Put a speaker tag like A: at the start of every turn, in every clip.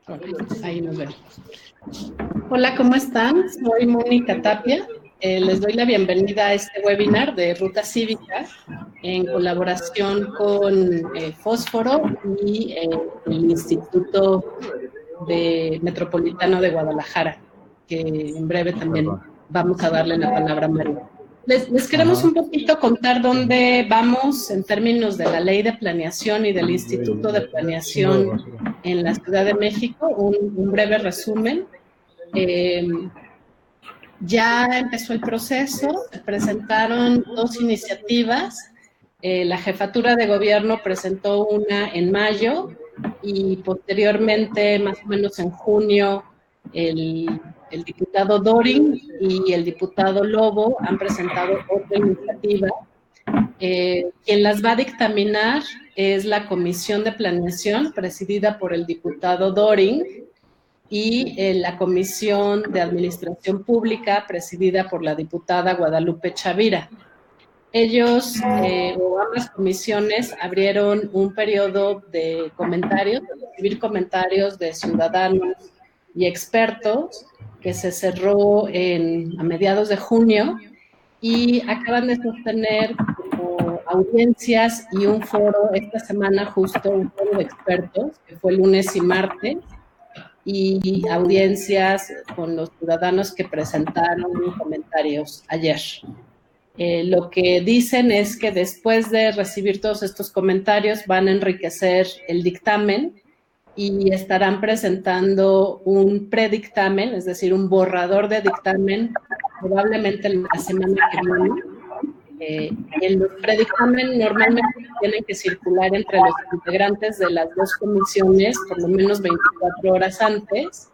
A: Ok, ahí nos vemos. Hola, ¿cómo están? Soy Mónica Tapia. Les doy la bienvenida a este webinar de Ruta Cívica en colaboración con Fósforo y el Instituto Metropolitano de Guadalajara, que en breve también vamos a darle la palabra a María. Les queremos un poquito contar dónde vamos en términos de la Ley de Planeación y del Instituto de Planeación en la Ciudad de México, un breve resumen. Ya empezó el proceso, se presentaron dos iniciativas. La Jefatura de Gobierno presentó una en mayo y posteriormente, más o menos en junio, el diputado Dorin y el diputado Lobo han presentado otra iniciativa. Quien las va a dictaminar es la Comisión de Planeación, presidida por el diputado Dorin, y la Comisión de Administración Pública, presidida por la diputada Guadalupe Chavira. Ellos, o ambas comisiones, abrieron un periodo de comentarios, de recibir comentarios de ciudadanos y expertos, que se cerró a mediados de junio, y acaban de sostener como audiencias y un foro esta semana, justo un foro de expertos, que fue lunes y martes, y audiencias con los ciudadanos que presentaron comentarios ayer. Lo que dicen es que después de recibir todos estos comentarios van a enriquecer el dictamen y estarán presentando un predictamen, es decir, un borrador de dictamen, probablemente la semana que viene. En los predictamen normalmente tienen que circular entre los integrantes de las dos comisiones por lo menos 24 horas antes,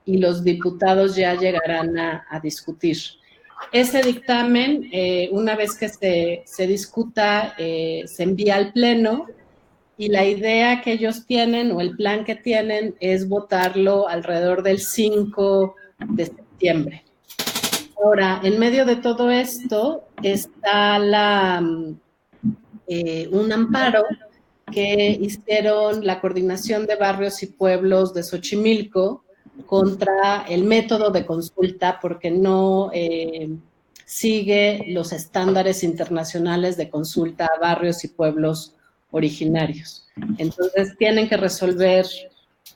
A: y los diputados ya llegarán a discutir. Ese dictamen, una vez que se discuta, se envía al Pleno, y la idea que ellos tienen o el plan que tienen es votarlo alrededor del 5 de septiembre. Ahora, en medio de todo esto está un amparo que hicieron la Coordinación de Barrios y Pueblos de Xochimilco contra el método de consulta, porque no sigue los estándares internacionales de consulta a barrios y pueblos originarios. Entonces tienen que resolver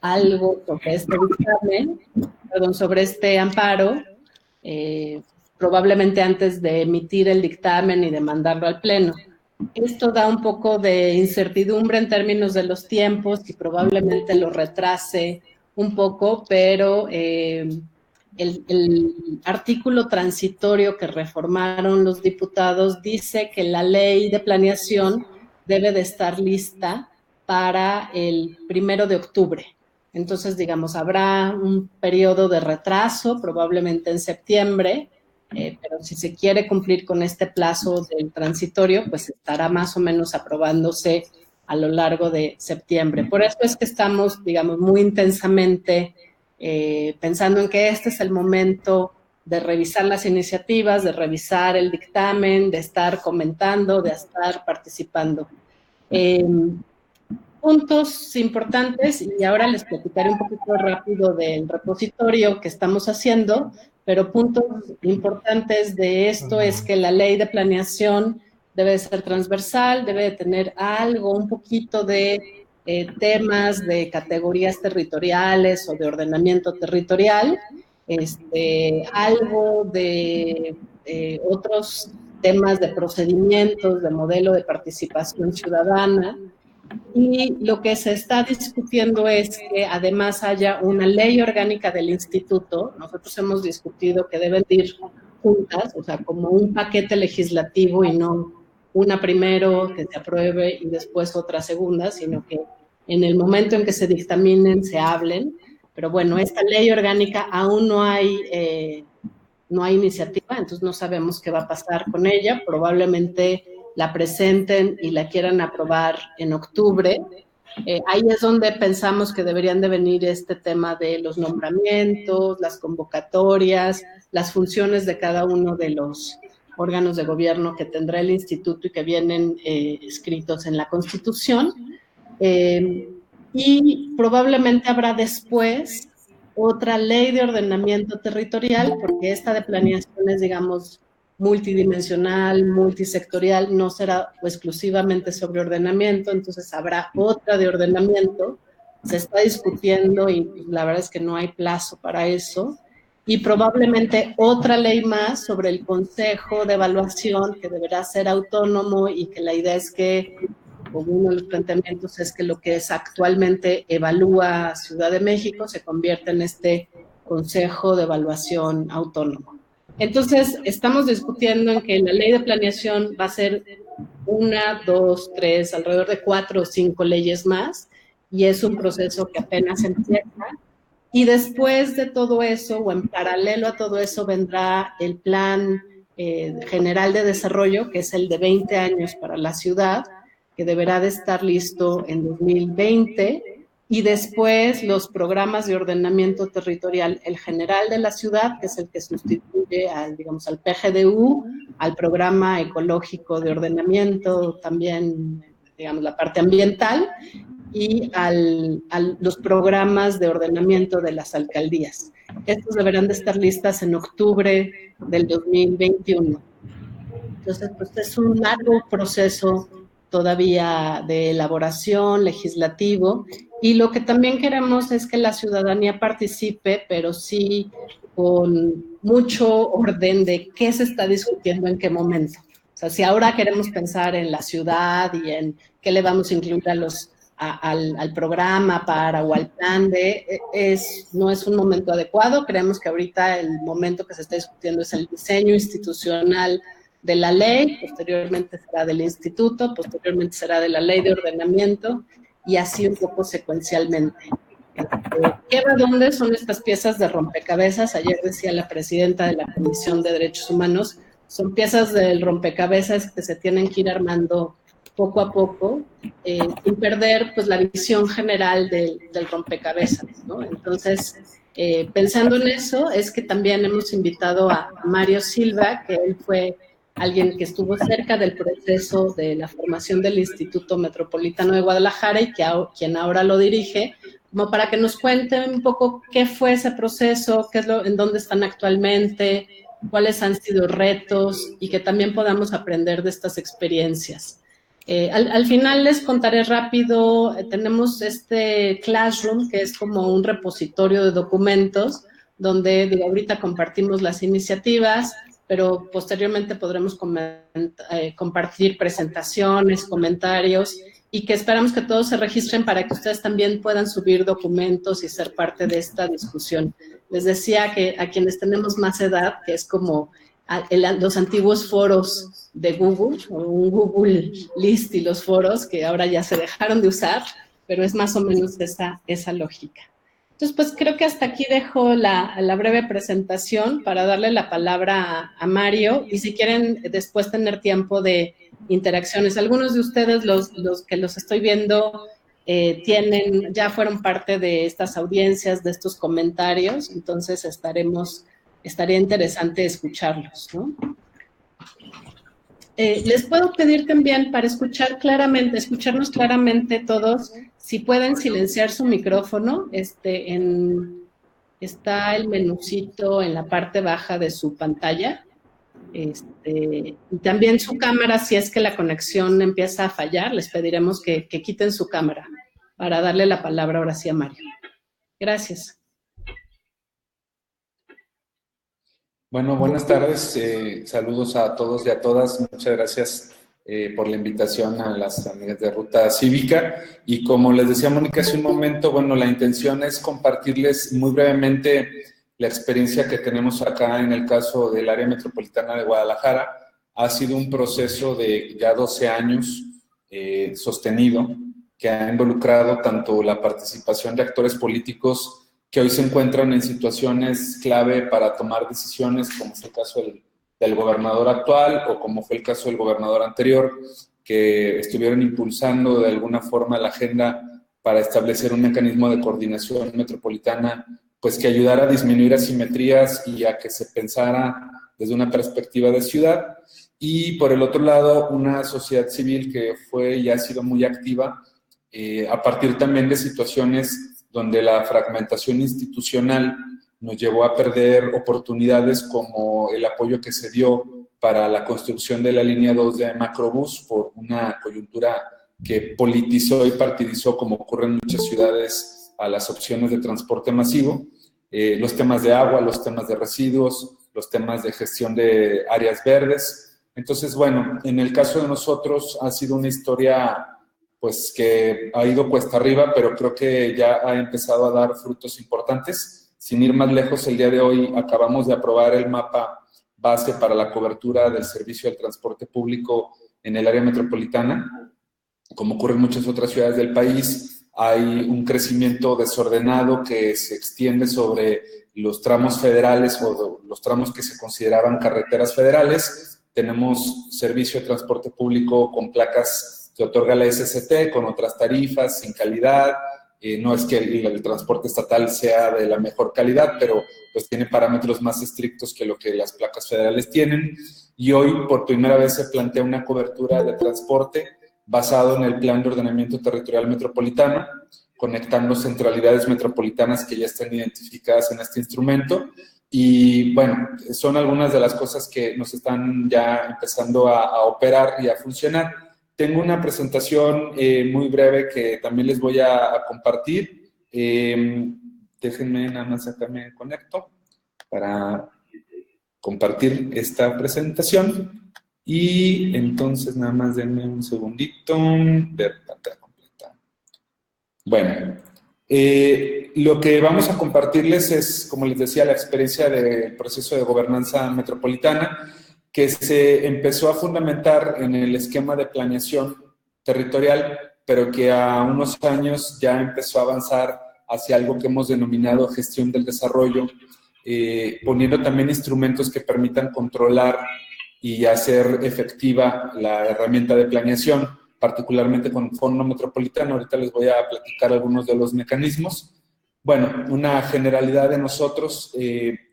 A: algo sobre este dictamen, sobre este amparo, probablemente antes de emitir el dictamen y de mandarlo al Pleno. Esto da un poco de incertidumbre en términos de los tiempos y probablemente lo retrase un poco, pero el artículo transitorio que reformaron los diputados dice que la ley de planeación debe de estar lista para el 1 de octubre. Entonces, digamos, habrá un periodo de retraso, probablemente en septiembre, pero si se quiere cumplir con este plazo del transitorio, pues estará más o menos aprobándose a lo largo de septiembre. Por eso es que estamos, digamos, muy intensamente pensando en que este es el momento de revisar las iniciativas, de revisar el dictamen, de estar comentando, de estar participando. Puntos importantes, y ahora les platicaré un poquito rápido del repositorio que estamos haciendo, pero puntos importantes de esto es que la ley de planeación debe ser transversal, debe de tener algo, un poquito de temas de categorías territoriales o de ordenamiento territorial, algo de otros temas de procedimientos, de modelo de participación ciudadana. Y lo que se está discutiendo es que además haya una ley orgánica del instituto. Nosotros hemos discutido que deben ir juntas, o sea, como un paquete legislativo y no una primero que se apruebe y después otra segunda, sino que en el momento en que se dictaminen se hablen. Pero bueno, esta ley orgánica aún no hay iniciativa, entonces no sabemos qué va a pasar con ella. Probablemente la presenten y la quieran aprobar en octubre. Ahí es donde pensamos que deberían de venir este tema de los nombramientos, las convocatorias, las funciones de cada uno de los órganos de gobierno que tendrá el instituto y que vienen escritos en la Constitución. y probablemente habrá después otra ley de ordenamiento territorial, porque esta de planeación es, digamos, multidimensional, multisectorial, no será exclusivamente sobre ordenamiento, entonces habrá otra de ordenamiento, se está discutiendo y la verdad es que no hay plazo para eso, y probablemente otra ley más sobre el Consejo de Evaluación, que deberá ser autónomo y que la idea es que, como uno de los planteamientos es que lo que es actualmente evalúa Ciudad de México se convierte en este Consejo de Evaluación Autónomo. Entonces, estamos discutiendo en que la ley de planeación va a ser 1, 2, 3, alrededor de 4 o 5 leyes más, y es un proceso que apenas empieza. Y después de todo eso, o en paralelo a todo eso, vendrá el Plan General de Desarrollo, que es el de 20 años para la ciudad, que deberá de estar listo en 2020, y después los programas de ordenamiento territorial, el general de la ciudad, que es el que sustituye al, digamos, al PGDU, al programa ecológico de ordenamiento, también, digamos, la parte ambiental, y a los programas de ordenamiento de las alcaldías. Estos deberán de estar listas en octubre del 2021. Entonces, pues es un largo proceso todavía de elaboración legislativo, y lo que también queremos es que la ciudadanía participe, pero sí con mucho orden de qué se está discutiendo en qué momento. O sea, si ahora queremos pensar en la ciudad y en qué le vamos a incluir al programa para o al plan no es un momento adecuado. Creemos que ahorita el momento que se está discutiendo es el diseño institucional de la ley, posteriormente será del instituto, posteriormente será de la ley de ordenamiento, y así un poco secuencialmente. ¿Qué va dónde son estas piezas de rompecabezas? Ayer decía la presidenta de la Comisión de Derechos Humanos, son piezas del rompecabezas que se tienen que ir armando poco a poco, sin perder pues la visión general del rompecabezas, ¿no? Entonces, pensando en eso, es que también hemos invitado a Mario Silva, que él fue alguien que estuvo cerca del proceso de la formación del Instituto Metropolitano de Guadalajara y quien ahora lo dirige, como para que nos cuenten un poco qué fue ese proceso, en dónde están actualmente, cuáles han sido retos, y que también podamos aprender de estas experiencias. Al final les contaré rápido, tenemos este Classroom, que es como un repositorio de documentos, donde ahorita compartimos las iniciativas, pero posteriormente podremos compartir presentaciones, comentarios, y que esperamos que todos se registren para que ustedes también puedan subir documentos y ser parte de esta discusión. Les decía que a quienes tenemos más edad, que es como los antiguos foros de Google, o un Google List y los foros, que ahora ya se dejaron de usar, pero es más o menos esa lógica. Entonces, pues creo que hasta aquí dejo la breve presentación para darle la palabra a Mario, y si quieren después tener tiempo de interacciones. Algunos de ustedes, los que los estoy viendo, ya fueron parte de estas audiencias, de estos comentarios, entonces estaría interesante escucharlos, ¿no? Les puedo pedir también, para escucharnos claramente todos, si pueden silenciar su micrófono. Está el menucito en la parte baja de su pantalla. Y también su cámara, si es que la conexión empieza a fallar, les pediremos que quiten su cámara para darle la palabra ahora sí a Mario. Gracias.
B: Bueno, buenas tardes. Saludos a todos y a todas. Muchas gracias por la invitación a las amigas de Ruta Cívica. Y como les decía Mónica hace un momento, bueno, la intención es compartirles muy brevemente la experiencia que tenemos acá en el caso del área metropolitana de Guadalajara. Ha sido un proceso de ya 12 años sostenido, que ha involucrado tanto la participación de actores políticos que hoy se encuentran en situaciones clave para tomar decisiones, como fue el caso del gobernador actual o como fue el caso del gobernador anterior, que estuvieron impulsando de alguna forma la agenda para establecer un mecanismo de coordinación metropolitana, pues que ayudara a disminuir asimetrías y a que se pensara desde una perspectiva de ciudad. Y por el otro lado, una sociedad civil que fue y ha sido muy activa a partir también de situaciones donde la fragmentación institucional nos llevó a perder oportunidades como el apoyo que se dio para la construcción de la línea 2 de Macrobús por una coyuntura que politizó y partidizó, como ocurre en muchas ciudades, a las opciones de transporte masivo, los temas de agua, los temas de residuos, los temas de gestión de áreas verdes. Entonces, bueno, en el caso de nosotros ha sido una historia pues que ha ido cuesta arriba, pero creo que ya ha empezado a dar frutos importantes. Sin ir más lejos, el día de hoy acabamos de aprobar el mapa base para la cobertura del servicio del transporte público en el área metropolitana. Como ocurre en muchas otras ciudades del país, hay un crecimiento desordenado que se extiende sobre los tramos federales o los tramos que se consideraban carreteras federales. Tenemos servicio de transporte público con placas que otorga la SCT, con otras tarifas, sin calidad. No es que el transporte estatal sea de la mejor calidad, pero pues tiene parámetros más estrictos que lo que las placas federales tienen. Y hoy, por primera vez, se plantea una cobertura de transporte basado en el Plan de Ordenamiento Territorial Metropolitano, conectando centralidades metropolitanas que ya están identificadas en este instrumento. Y bueno, son algunas de las cosas que nos están ya empezando a operar y a funcionar. Tengo una presentación muy breve que también les voy a compartir. Déjenme, nada más acá me conecto para compartir esta presentación. Y entonces, nada más denme un segundito. Ver pantalla completa. Bueno, lo que vamos a compartirles es, como les decía, la experiencia del proceso de gobernanza metropolitana, que se empezó a fundamentar en el esquema de planeación territorial, pero que a unos años ya empezó a avanzar hacia algo que hemos denominado gestión del desarrollo, poniendo también instrumentos que permitan controlar y hacer efectiva la herramienta de planeación, particularmente con Fondo Metropolitano. Ahorita les voy a platicar algunos de los mecanismos. Bueno, una generalidad de nosotros,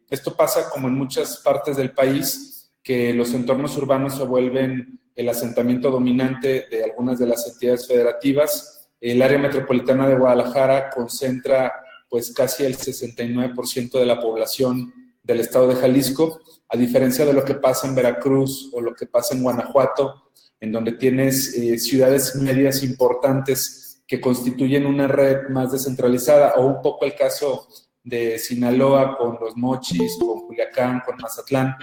B: esto pasa como en muchas partes del país, que los entornos urbanos se vuelven el asentamiento dominante de algunas de las entidades federativas. El área metropolitana de Guadalajara concentra pues casi el 69% de la población del estado de Jalisco, a diferencia de lo que pasa en Veracruz o lo que pasa en Guanajuato, en donde tienes ciudades medias importantes que constituyen una red más descentralizada, o un poco el caso de Sinaloa con Los Mochis, con Culiacán, con Mazatlán.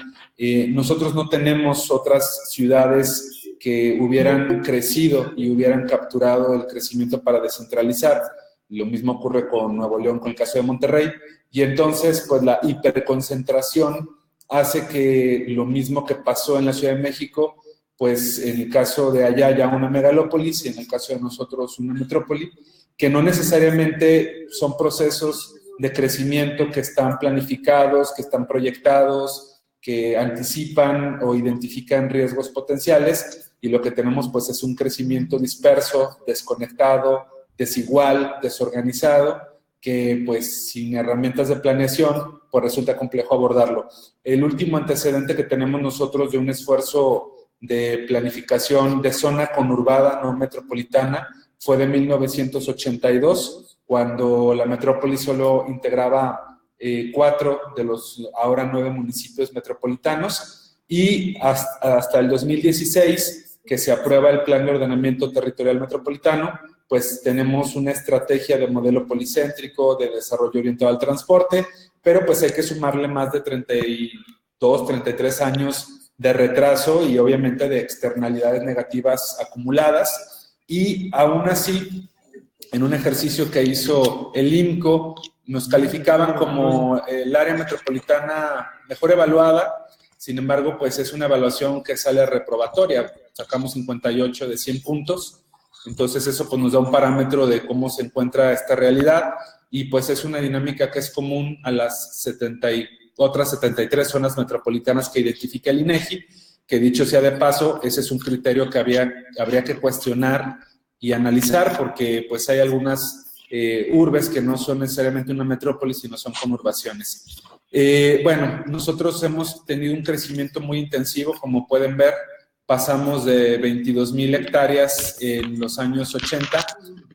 B: Nosotros no tenemos otras ciudades que hubieran crecido y hubieran capturado el crecimiento para descentralizar. Lo mismo ocurre con Nuevo León, con el caso de Monterrey. Y entonces, pues la hiperconcentración hace que lo mismo que pasó en la Ciudad de México, pues en el caso de allá ya una megalópolis y en el caso de nosotros una metrópoli, que no necesariamente son procesos de crecimiento que están planificados, que están proyectados, que anticipan o identifican riesgos potenciales, y lo que tenemos pues es un crecimiento disperso, desconectado, desigual, desorganizado, que pues sin herramientas de planeación pues resulta complejo abordarlo. El último antecedente que tenemos nosotros de un esfuerzo de planificación de zona conurbada no metropolitana fue de 1982, cuando la metrópoli solo integraba 4 de los ahora 9 municipios metropolitanos, y hasta el 2016, que se aprueba el Plan de Ordenamiento Territorial Metropolitano, pues tenemos una estrategia de modelo policéntrico, de desarrollo orientado al transporte, pero pues hay que sumarle más de 32, 33 años de retraso y obviamente de externalidades negativas acumuladas, y aún así, en un ejercicio que hizo el IMCO, nos calificaban como el área metropolitana mejor evaluada. Sin embargo, pues es una evaluación que sale reprobatoria. Sacamos 58 de 100 puntos. Entonces eso pues nos da un parámetro de cómo se encuentra esta realidad, y pues es una dinámica que es común a las otras 73 zonas metropolitanas que identifica el INEGI, que dicho sea de paso, ese es un criterio que habría que cuestionar y analizar, porque pues hay algunas urbes que no son necesariamente una metrópoli, sino son conurbaciones. Bueno, nosotros hemos tenido un crecimiento muy intensivo, como pueden ver, pasamos de 22,000 hectáreas en los años 80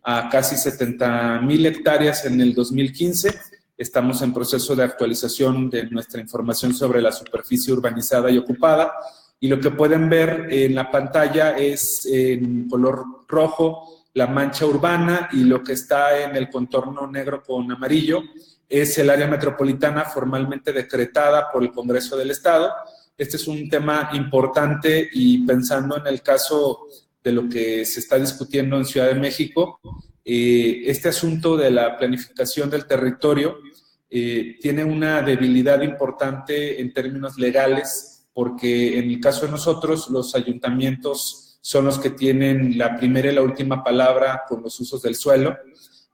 B: a casi 70,000 hectáreas en el 2015. Estamos en proceso de actualización de nuestra información sobre la superficie urbanizada y ocupada. Y lo que pueden ver en la pantalla es en color rojo la mancha urbana, y lo que está en el contorno negro con amarillo es el área metropolitana formalmente decretada por el Congreso del Estado. Este es un tema importante, y pensando en el caso de lo que se está discutiendo en Ciudad de México, este asunto de la planificación del territorio tiene una debilidad importante en términos legales, porque en el caso de nosotros, los ayuntamientos son los que tienen la primera y la última palabra con los usos del suelo,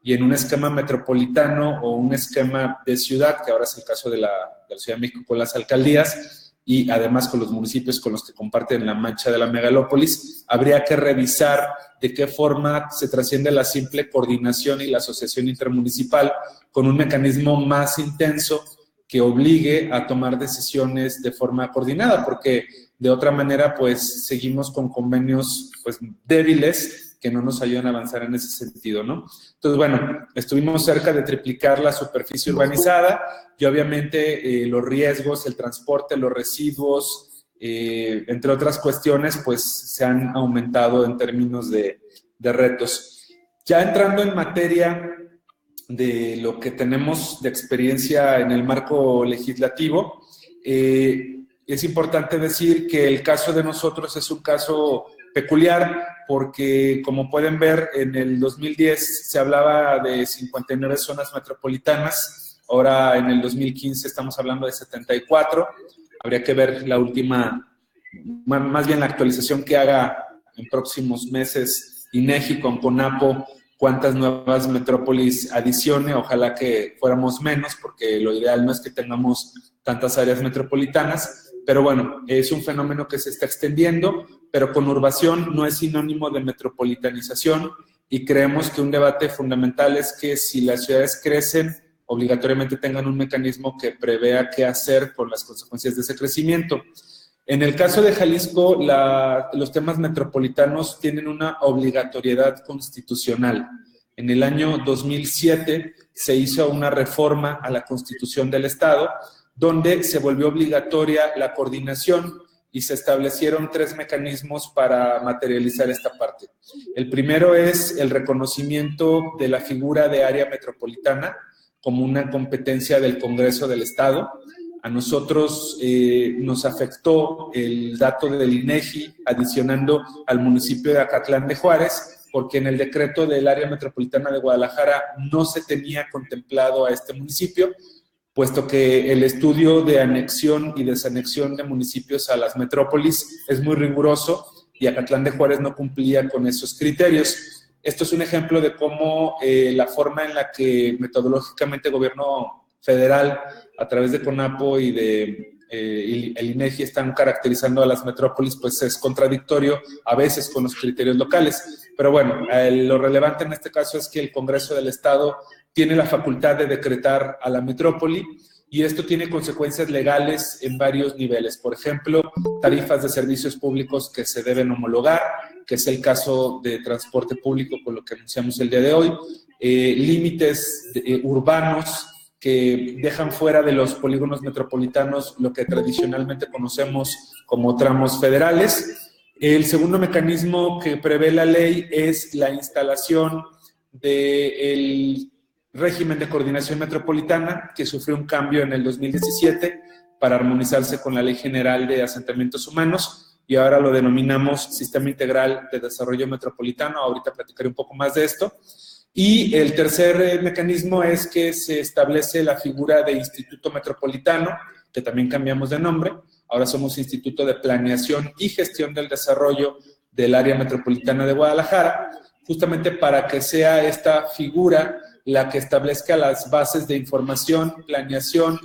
B: y en un esquema metropolitano o un esquema de ciudad, que ahora es el caso de la Ciudad de México con las alcaldías, y además con los municipios con los que comparten la mancha de la megalópolis, habría que revisar de qué forma se trasciende la simple coordinación y la asociación intermunicipal con un mecanismo más intenso que obligue a tomar decisiones de forma coordinada, porque de otra manera, pues, seguimos con convenios, pues, débiles que no nos ayudan a avanzar en ese sentido, ¿no? Entonces, bueno, estuvimos cerca de triplicar la superficie urbanizada, y obviamente los riesgos, el transporte, los residuos, entre otras cuestiones, pues, se han aumentado en términos de retos. Ya entrando en materia de lo que tenemos de experiencia en el marco legislativo, es importante decir que el caso de nosotros es un caso peculiar, porque, como pueden ver, en el 2010 se hablaba de 59 zonas metropolitanas, ahora en el 2015 estamos hablando de 74. Habría que ver la última, más bien la actualización que haga en próximos meses INEGI con CONAPO, cuántas nuevas metrópolis adicione. Ojalá que fuéramos menos, porque lo ideal no es que tengamos tantas áreas metropolitanas. Pero bueno, es un fenómeno que se está extendiendo, pero conurbación no es sinónimo de metropolitanización, y creemos que un debate fundamental es que si las ciudades crecen, obligatoriamente tengan un mecanismo que prevea qué hacer con las consecuencias de ese crecimiento. En el caso de Jalisco, los temas metropolitanos tienen una obligatoriedad constitucional. En el año 2007 se hizo una reforma a la Constitución del Estado, donde se volvió obligatoria la coordinación y se establecieron 3 mecanismos para materializar esta parte. El primero es el reconocimiento de la figura de área metropolitana como una competencia del Congreso del Estado. A nosotros nos afectó el dato del INEGI adicionando al municipio de Acatlán de Juárez, porque en el decreto del área metropolitana de Guadalajara no se tenía contemplado a este municipio, puesto que el estudio de anexión y desanexión de municipios a las metrópolis es muy riguroso, y Acatlán de Juárez no cumplía con esos criterios. Esto es un ejemplo de cómo la forma en la que metodológicamente el gobierno federal, a través de CONAPO y de el INEGI, están caracterizando a las metrópolis, pues es contradictorio a veces con los criterios locales. Pero bueno, lo relevante en este caso es que el Congreso del Estado tiene la facultad de decretar a la metrópoli, y esto tiene consecuencias legales en varios niveles. Por ejemplo, tarifas de servicios públicos que se deben homologar, que es el caso de transporte público, con lo que anunciamos el día de hoy, límites urbanos que dejan fuera de los polígonos metropolitanos lo que tradicionalmente conocemos como tramos federales. El segundo mecanismo que prevé la ley es la instalación del régimen de coordinación metropolitana, que sufrió un cambio en el 2017 para armonizarse con la Ley General de Asentamientos Humanos, y ahora lo denominamos Sistema Integral de Desarrollo Metropolitano. Ahorita platicaré un poco más de esto. Y el tercer mecanismo es que se establece la figura de Instituto Metropolitano, que también cambiamos de nombre. Ahora somos Instituto de Planeación y Gestión del Desarrollo del Área Metropolitana de Guadalajara, justamente para que sea esta figura la que establezca las bases de información, planeación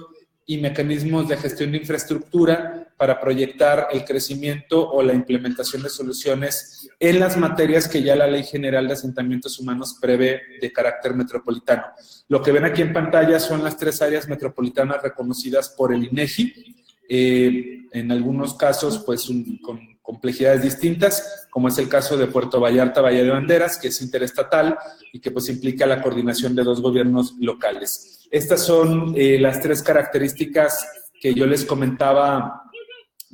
B: y mecanismos de gestión de infraestructura para proyectar el crecimiento o la implementación de soluciones en las materias que ya la Ley General de Asentamientos Humanos prevé de carácter metropolitano. Lo que ven aquí en pantalla son las 3 áreas metropolitanas reconocidas por el INEGI. En algunos casos, pues, con complejidades distintas, como es el caso de Puerto Vallarta, Bahía de Banderas, que es interestatal y que pues implica la coordinación de 2 gobiernos locales. Estas son las 3 características que yo les comentaba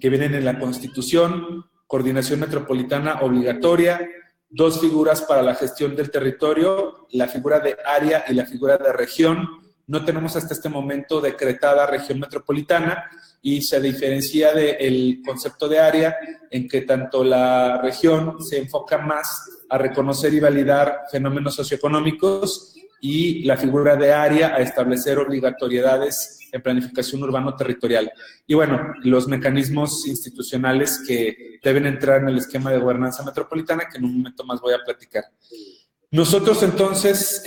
B: que vienen en la Constitución: coordinación metropolitana obligatoria, 2 figuras para la gestión del territorio, la figura de área y la figura de región. No tenemos hasta este momento decretada región metropolitana y se diferencia del concepto de área en que tanto la región se enfoca más a reconocer y validar fenómenos socioeconómicos y la figura de área a establecer obligatoriedades en planificación urbano-territorial. Y bueno, los mecanismos institucionales que deben entrar en el esquema de gobernanza metropolitana, que en un momento más voy a platicar. Nosotros entonces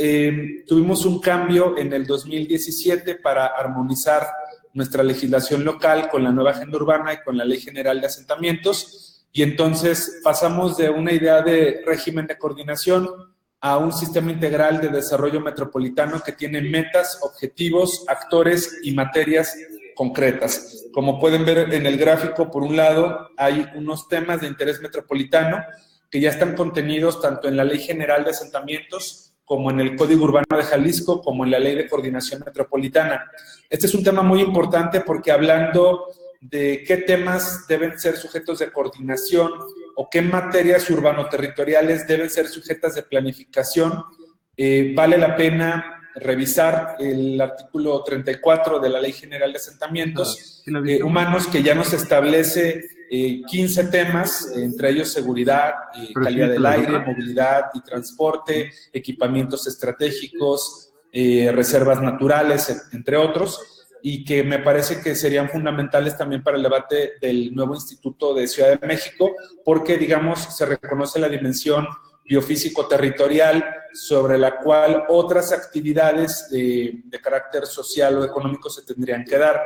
B: tuvimos un cambio en el 2017 para armonizar nuestra legislación local con la nueva agenda urbana y con la Ley General de Asentamientos, y entonces pasamos de una idea de régimen de coordinación a un sistema integral de desarrollo metropolitano que tiene metas, objetivos, actores y materias concretas. Como pueden ver en el gráfico, por un lado hay unos temas de interés metropolitano que ya están contenidos tanto en la Ley General de Asentamientos como en el Código Urbano de Jalisco, como en la Ley de Coordinación Metropolitana. Este es un tema muy importante porque hablando de qué temas deben ser sujetos de coordinación o qué materias urbano-territoriales deben ser sujetas de planificación, vale la pena revisar el artículo 34 de la Ley General de Asentamientos Humanos, que ya nos establece 15 temas, entre ellos seguridad, calidad del aire, movilidad y transporte, equipamientos estratégicos, reservas naturales, entre otros, y que me parece que serían fundamentales también para el debate del nuevo Instituto de Ciudad de México, porque, digamos, se reconoce la dimensión biofísico-territorial sobre la cual otras actividades de carácter social o económico se tendrían que dar.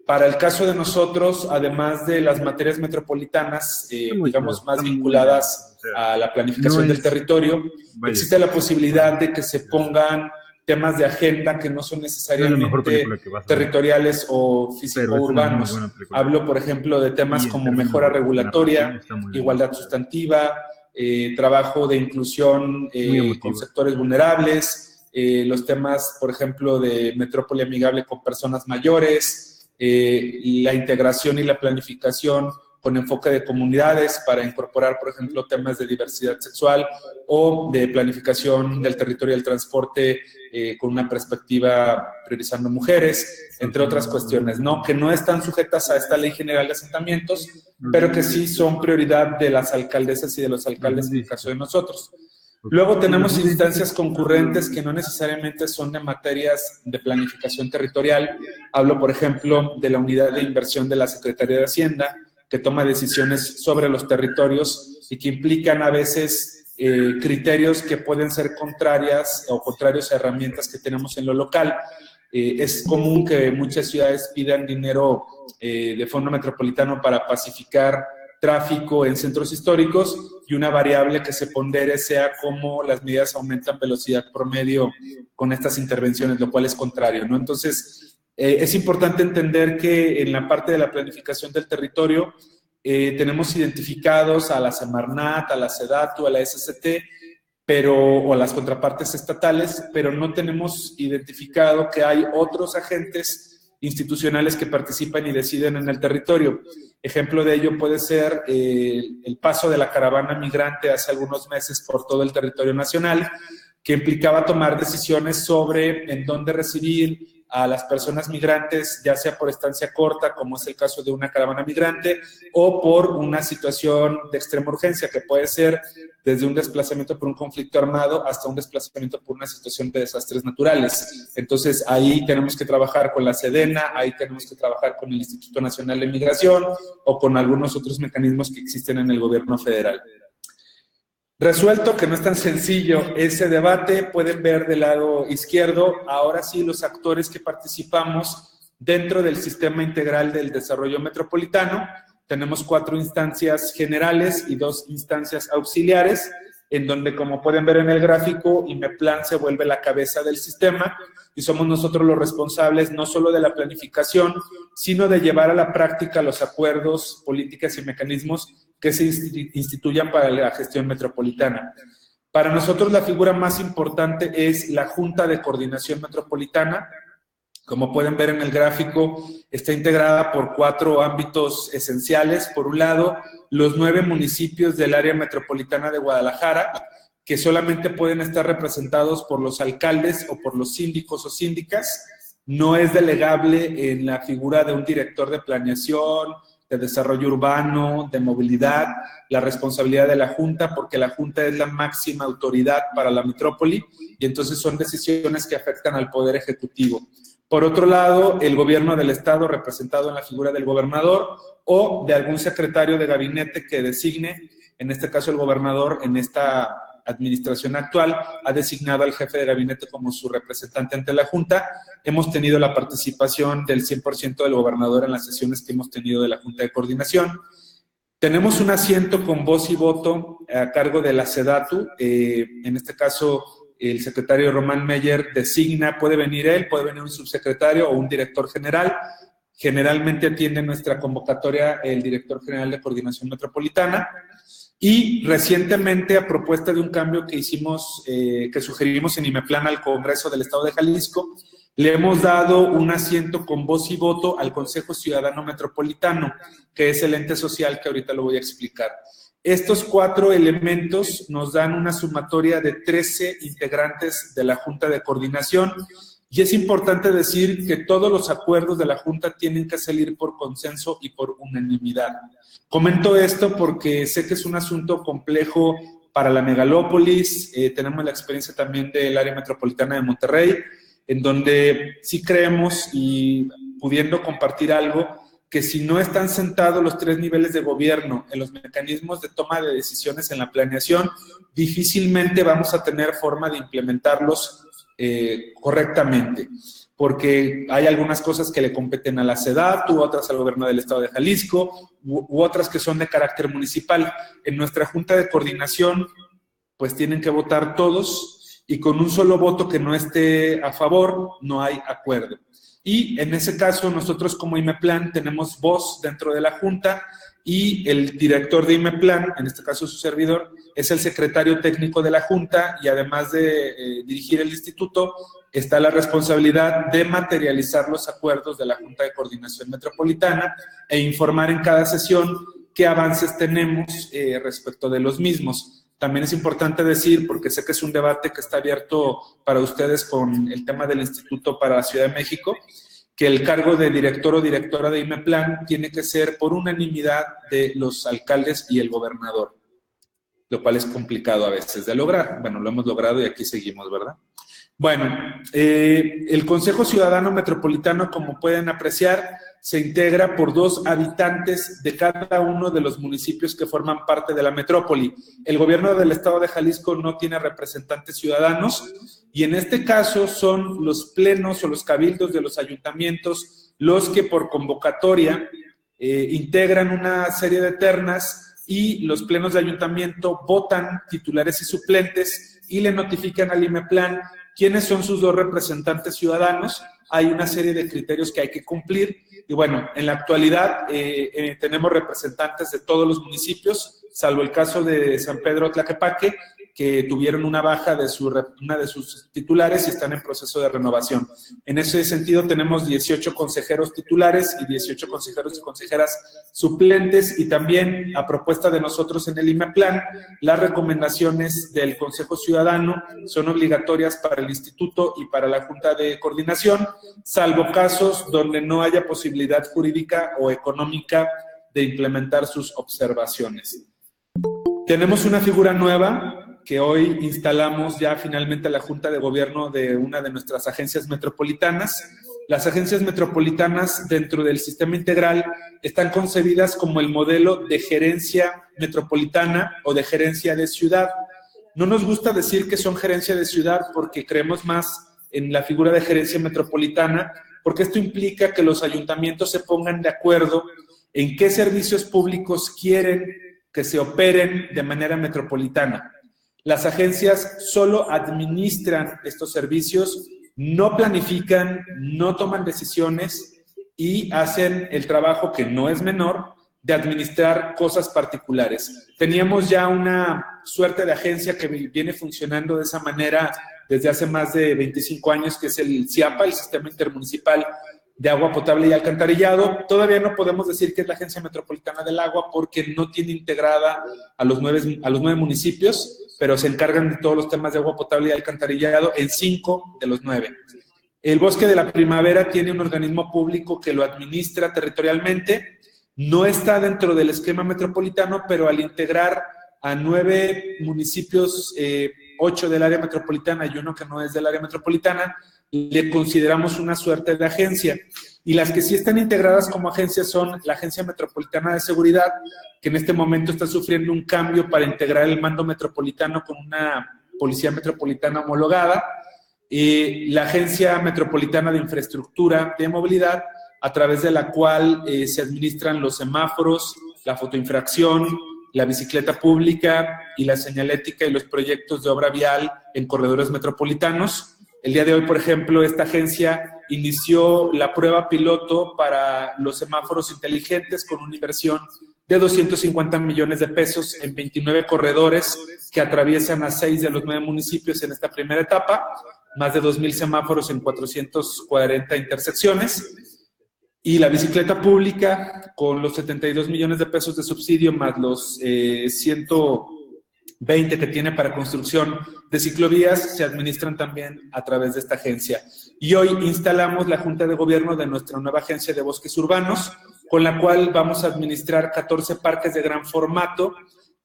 B: Para el caso de nosotros, además de las materias metropolitanas, digamos, más vinculadas a la planificación del territorio, existe la posibilidad de que se pongan temas de agenda que no son necesariamente territoriales o físico-urbanos. Hablo, por ejemplo, de temas como mejora regulatoria, igualdad sustantiva, trabajo de inclusión con sectores vulnerables, los temas, por ejemplo, de metrópoli amigable con personas mayores, la integración y la planificación con enfoque de comunidades para incorporar, por ejemplo, temas de diversidad sexual o de planificación del territorio y del transporte con una perspectiva priorizando mujeres, entre otras cuestiones, ¿no? Que no están sujetas a esta Ley General de Asentamientos, pero que sí son prioridad de las alcaldesas y de los alcaldes en el caso de nosotros. Luego tenemos instancias concurrentes que no necesariamente son de materias de planificación territorial. Hablo, por ejemplo, de la unidad de inversión de la Secretaría de Hacienda, que toma decisiones sobre los territorios y que implican a veces criterios que pueden ser contrarios a herramientas que tenemos en lo local. Es común que muchas ciudades pidan dinero de fondo metropolitano para pacificar tráfico en centros históricos y una variable que se pondere sea cómo las medidas aumentan velocidad promedio con estas intervenciones, lo cual es contrario, ¿no? Entonces, es importante entender que en la parte de la planificación del territorio tenemos identificados a la Semarnat, a la SEDATU, a la SCT, o a las contrapartes estatales, pero no tenemos identificado que hay otros agentes institucionales que participan y deciden en el territorio. Ejemplo de ello puede ser el paso de la caravana migrante hace algunos meses por todo el territorio nacional, que implicaba tomar decisiones sobre en dónde recibir a las personas migrantes, ya sea por estancia corta, como es el caso de una caravana migrante, o por una situación de extrema urgencia, que puede ser desde un desplazamiento por un conflicto armado hasta un desplazamiento por una situación de desastres naturales. Entonces, ahí tenemos que trabajar con la SEDENA, ahí tenemos que trabajar con el Instituto Nacional de Migración o con algunos otros mecanismos que existen en el gobierno federal. Resuelto que no es tan sencillo ese debate, pueden ver del lado izquierdo, ahora sí, los actores que participamos dentro del sistema integral del desarrollo metropolitano. Tenemos 4 instancias generales y 2 instancias auxiliares. en donde, como pueden ver en el gráfico, IMEPLAN se vuelve la cabeza del sistema y somos nosotros los responsables no solo de la planificación, sino de llevar a la práctica los acuerdos, políticas y mecanismos que se instituyan para la gestión metropolitana. Para nosotros la figura más importante es la Junta de Coordinación Metropolitana. Como pueden ver en el gráfico, está integrada por 4 ámbitos esenciales. Por un lado, los 9 municipios del área metropolitana de Guadalajara, que solamente pueden estar representados por los alcaldes o por los síndicos o síndicas. No es delegable en la figura de un director de planeación, de desarrollo urbano, de movilidad, la responsabilidad de la Junta, porque la Junta es la máxima autoridad para la metrópoli y entonces son decisiones que afectan al Poder Ejecutivo. Por otro lado, el gobierno del Estado, representado en la figura del gobernador o de algún secretario de gabinete que designe, en este caso el gobernador, en esta administración actual, ha designado al jefe de gabinete como su representante ante la Junta. Hemos tenido la participación del 100% del gobernador en las sesiones que hemos tenido de la Junta de Coordinación. Tenemos un asiento con voz y voto a cargo de la SEDATU, en este caso el secretario Román Meyer designa, puede venir él, puede venir un subsecretario o un director general. Generalmente atiende nuestra convocatoria el director general de Coordinación Metropolitana. Y recientemente, a propuesta de un cambio que hicimos, que sugerimos en IMEPLAN al Congreso del Estado de Jalisco, le hemos dado un asiento con voz y voto al Consejo Ciudadano Metropolitano, que es el ente social que ahorita lo voy a explicar. Estos 4 elementos nos dan una sumatoria de 13 integrantes de la Junta de Coordinación y es importante decir que todos los acuerdos de la Junta tienen que salir por consenso y por unanimidad. Comento esto porque sé que es un asunto complejo para la megalópolis, tenemos la experiencia también del área metropolitana de Monterrey, en donde sí creemos y pudiendo compartir algo, que si no están sentados los 3 niveles de gobierno en los mecanismos de toma de decisiones en la planeación, difícilmente vamos a tener forma de implementarlos correctamente, porque hay algunas cosas que le competen a la SEDATU, otras al gobierno del Estado de Jalisco, u otras que son de carácter municipal. En nuestra Junta de Coordinación, pues tienen que votar todos, y con un solo voto que no esté a favor, no hay acuerdo. Y en ese caso, nosotros como IMEPLAN tenemos voz dentro de la Junta y el director de IMEPLAN, en este caso su servidor, es el secretario técnico de la Junta y además de dirigir el instituto, está la responsabilidad de materializar los acuerdos de la Junta de Coordinación Metropolitana e informar en cada sesión qué avances tenemos respecto de los mismos. También es importante decir, porque sé que es un debate que está abierto para ustedes con el tema del Instituto para la Ciudad de México, que el cargo de director o directora de IMEPLAN tiene que ser por unanimidad de los alcaldes y el gobernador, lo cual es complicado a veces de lograr. Bueno, lo hemos logrado y aquí seguimos, ¿verdad? Bueno, el Consejo Ciudadano Metropolitano, como pueden apreciar, se integra por 2 habitantes de cada uno de los municipios que forman parte de la metrópoli. El gobierno del Estado de Jalisco no tiene representantes ciudadanos y en este caso son los plenos o los cabildos de los ayuntamientos los que por convocatoria integran una serie de ternas y los plenos de ayuntamiento votan titulares y suplentes y le notifican al IMEPLAN quiénes son sus 2 representantes ciudadanos. Hay una serie de criterios que hay que cumplir y bueno, en la actualidad tenemos representantes de todos los municipios, salvo el caso de San Pedro Tlaquepaque, que tuvieron una baja de una de sus titulares y están en proceso de renovación. En ese sentido tenemos 18 consejeros titulares y 18 consejeros y consejeras suplentes y también a propuesta de nosotros en el IMEPLAN, las recomendaciones del Consejo Ciudadano son obligatorias para el Instituto y para la Junta de Coordinación, salvo casos donde no haya posibilidad jurídica o económica de implementar sus observaciones. Tenemos una figura nueva que hoy instalamos ya finalmente la Junta de Gobierno de una de nuestras agencias metropolitanas. Las agencias metropolitanas dentro del sistema integral están concebidas como el modelo de gerencia metropolitana o de gerencia de ciudad. No nos gusta decir que son gerencia de ciudad porque creemos más en la figura de gerencia metropolitana, porque esto implica que los ayuntamientos se pongan de acuerdo en qué servicios públicos quieren que se operen de manera metropolitana. Las agencias solo administran estos servicios, no planifican, no toman decisiones y hacen el trabajo, que no es menor, de administrar cosas particulares. Teníamos ya una suerte de agencia que viene funcionando de esa manera desde hace más de 25 años, que es el CIAPA, el Sistema Intermunicipal de Agua Potable y Alcantarillado. Todavía no podemos decir que es la Agencia Metropolitana del Agua porque no tiene integrada a los 9 municipios, pero se encargan de todos los temas de agua potable y alcantarillado en 5 de los 9. El Bosque de la Primavera tiene un organismo público que lo administra territorialmente. No está dentro del esquema metropolitano, pero al integrar a 9 municipios, 8 del área metropolitana y 1 que no es del área metropolitana, le consideramos una suerte de agencia. Y las que sí están integradas como agencias son la Agencia Metropolitana de Seguridad, que en este momento está sufriendo un cambio para integrar el mando metropolitano con una policía metropolitana homologada, la Agencia Metropolitana de Infraestructura de Movilidad, a través de la cual se administran los semáforos, la fotoinfracción, la bicicleta pública y la señalética y los proyectos de obra vial en corredores metropolitanos. El día de hoy, por ejemplo, esta agencia inició la prueba piloto para los semáforos inteligentes con una inversión de 250 millones de pesos en 29 corredores que atraviesan a 6 de los 9 municipios en esta primera etapa, más de 2,000 semáforos en 440 intersecciones. Y la bicicleta pública, con los 72 millones de pesos de subsidio, más los 120 que tiene para construcción de ciclovías, se administran también a través de esta agencia. Y hoy instalamos la Junta de Gobierno de nuestra nueva Agencia de Bosques Urbanos, con la cual vamos a administrar 14 parques de gran formato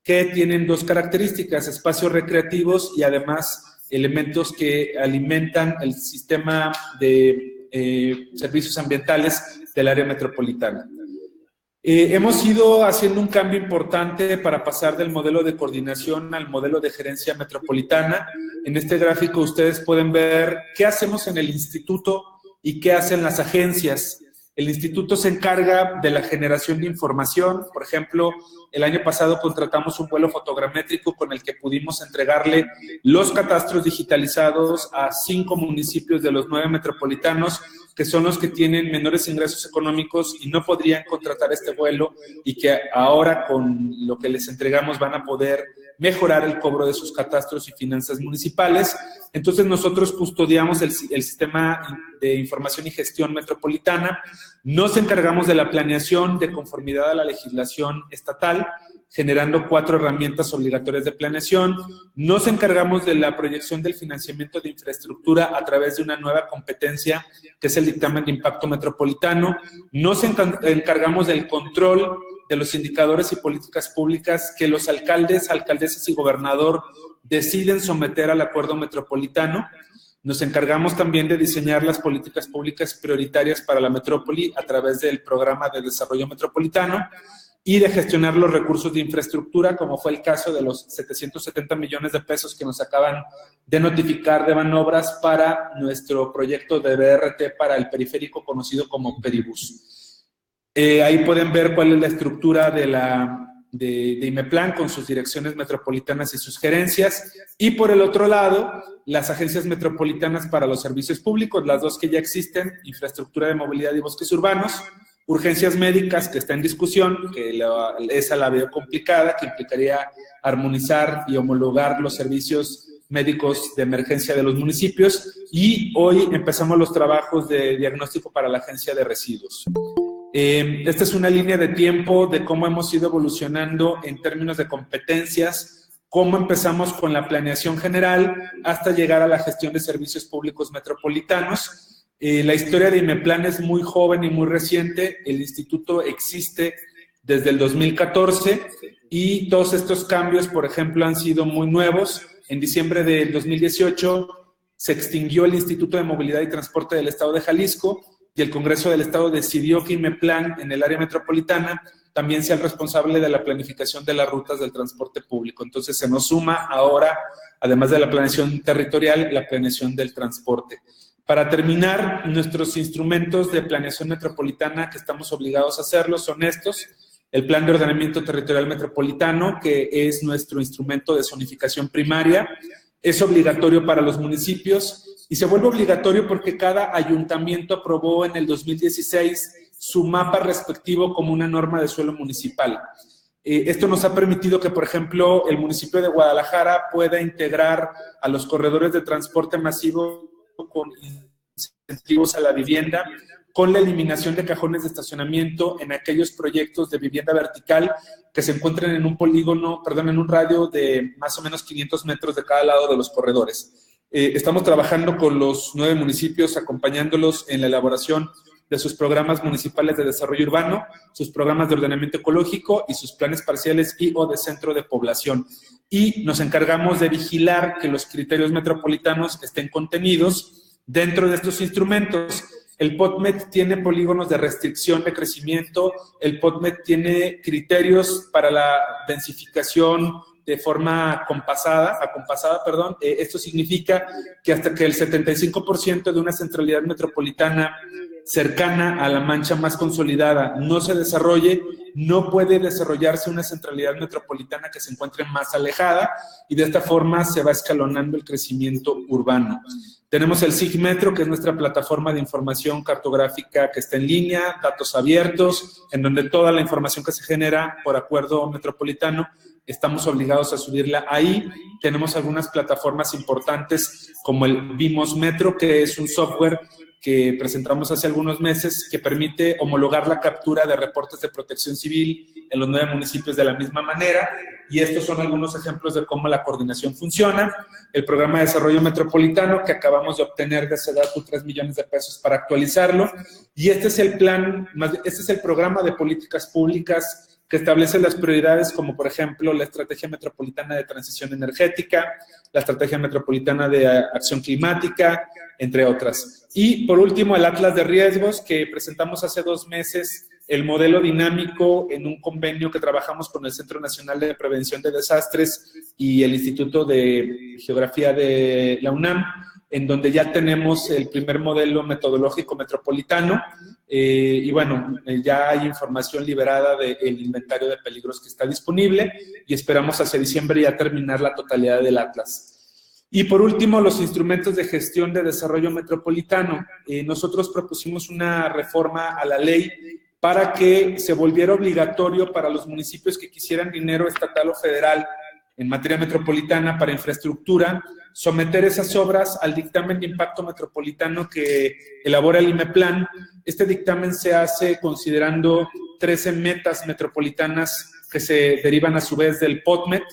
B: que tienen 2 características: espacios recreativos y además elementos que alimentan el sistema de servicios ambientales del área metropolitana. Hemos ido haciendo un cambio importante para pasar del modelo de coordinación al modelo de gerencia metropolitana. En este gráfico ustedes pueden ver qué hacemos en el instituto y qué hacen las agencias. El instituto se encarga de la generación de información. Por ejemplo, el año pasado contratamos un vuelo fotogramétrico con el que pudimos entregarle los catastros digitalizados a 5 municipios de los 9 metropolitanos, que son los que tienen menores ingresos económicos y no podrían contratar este vuelo, y que ahora con lo que les entregamos van a poder mejorar el cobro de sus catastros y finanzas municipales. Entonces nosotros custodiamos el sistema de información y gestión metropolitana, nos encargamos de la planeación de conformidad a la legislación estatal, generando 4 herramientas obligatorias de planeación. Nos encargamos de la proyección del financiamiento de infraestructura a través de una nueva competencia, que es el dictamen de impacto metropolitano. Nos encargamos del control de los indicadores y políticas públicas que los alcaldes, alcaldesas y gobernador deciden someter al acuerdo metropolitano. Nos encargamos también de diseñar las políticas públicas prioritarias para la metrópoli a través del programa de desarrollo metropolitano, y de gestionar los recursos de infraestructura, como fue el caso de los 770 millones de pesos que nos acaban de notificar de Banobras para nuestro proyecto de BRT para el periférico conocido como Peribús. Ahí pueden ver cuál es la estructura de IMEPLAN con sus direcciones metropolitanas y sus gerencias. Y por el otro lado, las agencias metropolitanas para los servicios públicos, las 2 que ya existen: infraestructura de movilidad y bosques urbanos. Urgencias médicas, que está en discusión, que esa la veo complicada, que implicaría armonizar y homologar los servicios médicos de emergencia de los municipios. Y hoy empezamos los trabajos de diagnóstico para la agencia de residuos. Esta es una línea de tiempo de cómo hemos ido evolucionando en términos de competencias, cómo empezamos con la planeación general hasta llegar a la gestión de servicios públicos metropolitanos. La historia de IMEPLAN es muy joven y muy reciente. El instituto existe desde el 2014 y todos estos cambios, por ejemplo, han sido muy nuevos. En diciembre del 2018 se extinguió el Instituto de Movilidad y Transporte del Estado de Jalisco, y el Congreso del Estado decidió que IMEPLAN en el área metropolitana también sea el responsable de la planificación de las rutas del transporte público. Entonces se nos suma ahora, además de la planeación territorial, la planeación del transporte. Para terminar, nuestros instrumentos de planeación metropolitana que estamos obligados a hacerlo son estos. el Plan de Ordenamiento Territorial Metropolitano, que es nuestro instrumento de zonificación primaria. Es obligatorio para los municipios y se vuelve obligatorio porque cada ayuntamiento aprobó en el 2016 su mapa respectivo como una norma de suelo municipal. Esto nos ha permitido que, por ejemplo, el municipio de Guadalajara pueda integrar a los corredores de transporte masivo con incentivos a la vivienda, con la eliminación de cajones de estacionamiento en aquellos proyectos de vivienda vertical que se encuentren en un en un radio de más o menos 500 metros de cada lado de los corredores. Estamos trabajando con los 9 municipios, acompañándolos en la elaboración de sus programas municipales de desarrollo urbano, sus programas de ordenamiento ecológico y sus planes parciales y o de centro de población. Y nos encargamos de vigilar que los criterios metropolitanos estén contenidos dentro de estos instrumentos. El POTMET tiene polígonos de restricción de crecimiento, el POTMET tiene criterios para la densificación de forma acompasada. Esto significa que hasta que el 75% de una centralidad metropolitana cercana a la mancha más consolidada no se desarrolle, no puede desarrollarse una centralidad metropolitana que se encuentre más alejada, y de esta forma se va escalonando el crecimiento urbano. Tenemos el SIGMetro, que es nuestra plataforma de información cartográfica que está en línea, datos abiertos, en donde toda la información que se genera por acuerdo metropolitano estamos obligados a subirla ahí. Tenemos algunas plataformas importantes como el Vimos Metro, que es un software que presentamos hace algunos meses que permite homologar la captura de reportes de protección civil en los 9 municipios de la misma manera, y estos son algunos ejemplos de cómo la coordinación funciona. El programa de desarrollo metropolitano, que acabamos de obtener de SEDATU 3 millones de pesos para actualizarlo, y este es el programa de políticas públicas que establece las prioridades, como por ejemplo la Estrategia Metropolitana de Transición Energética, la Estrategia Metropolitana de Acción Climática, entre otras. Y por último, el Atlas de Riesgos, que presentamos hace 2 meses, el modelo dinámico en un convenio que trabajamos con el Centro Nacional de Prevención de Desastres y el Instituto de Geografía de la UNAM, en donde ya tenemos el primer modelo metodológico metropolitano, y bueno, ya hay información liberada del inventario de peligros que está disponible, y esperamos hacia diciembre ya terminar la totalidad del Atlas. Y por último, los instrumentos de gestión de desarrollo metropolitano. Nosotros propusimos una reforma a la ley para que se volviera obligatorio para los municipios que quisieran dinero estatal o federal en materia metropolitana para infraestructura, someter esas obras al dictamen de impacto metropolitano que elabora el IMEPLAN. Este dictamen se hace considerando 13 metas metropolitanas que se derivan a su vez del POTMET,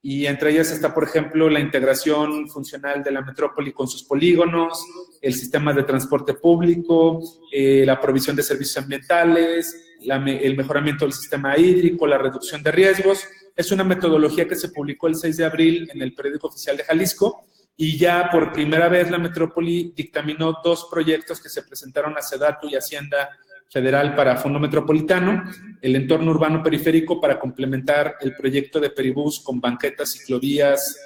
B: y entre ellas está, por ejemplo, la integración funcional de la metrópoli con sus polígonos, el sistema de transporte público, la provisión de servicios ambientales, el mejoramiento del sistema hídrico, la reducción de riesgos. Es una metodología que se publicó el 6 de abril en el Periódico Oficial de Jalisco, y ya por primera vez la metrópoli dictaminó 2 proyectos que se presentaron a SEDATU y Hacienda Federal para Fondo Metropolitano: el entorno urbano periférico para complementar el proyecto de Peribús con banquetas, ciclovías,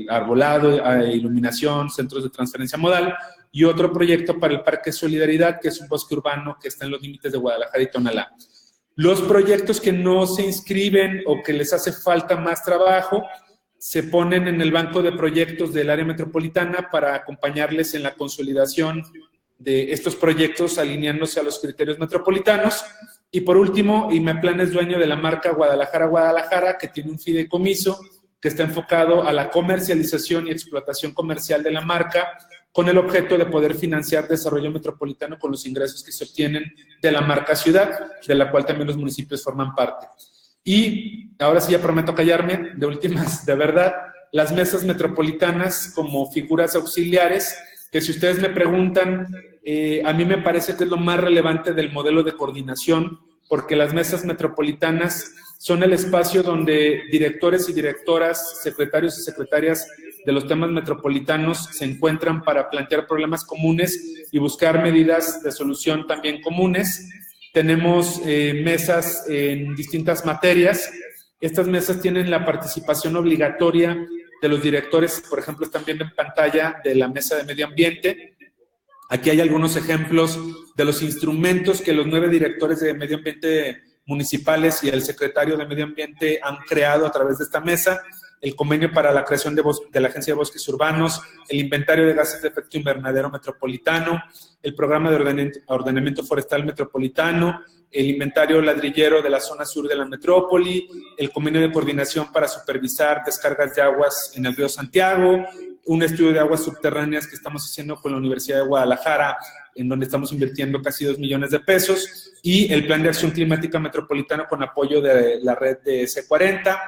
B: arbolado, iluminación, centros de transferencia modal, y otro proyecto para el Parque Solidaridad, que es un bosque urbano que está en los límites de Guadalajara y Tonalá. Los proyectos que no se inscriben o que les hace falta más trabajo se ponen en el banco de proyectos del área metropolitana para acompañarles en la consolidación de estos proyectos, alineándose a los criterios metropolitanos. Y por último, IMEPLAN es dueño de la marca Guadalajara, que tiene un fideicomiso que está enfocado a la comercialización y explotación comercial de la marca, con el objeto de poder financiar desarrollo metropolitano con los ingresos que se obtienen de la marca ciudad, de la cual también los municipios forman parte. Y ahora sí ya prometo callarme, de últimas, de verdad, las mesas metropolitanas como figuras auxiliares, que si ustedes me preguntan, a mí me parece que es lo más relevante del modelo de coordinación, porque las mesas metropolitanas son el espacio donde directores y directoras, secretarios y secretarias de los temas metropolitanos se encuentran para plantear problemas comunes y buscar medidas de solución también comunes. Tenemos mesas en distintas materias. Estas mesas tienen la participación obligatoria de los directores. Por ejemplo, están viendo en pantalla de la mesa de medio ambiente. Aquí hay algunos ejemplos de los instrumentos que los 9 directores de medio ambiente municipales y el secretario de Medio Ambiente han creado a través de esta mesa: el convenio para la creación de la Agencia de Bosques Urbanos, el inventario de gases de efecto invernadero metropolitano, el programa de ordenamiento forestal metropolitano, el inventario ladrillero de la zona sur de la metrópoli, el convenio de coordinación para supervisar descargas de aguas en el río Santiago, un estudio de aguas subterráneas que estamos haciendo con la Universidad de Guadalajara, en donde estamos invirtiendo casi 2 millones de pesos, y el plan de acción climática metropolitano con apoyo de la red de C40.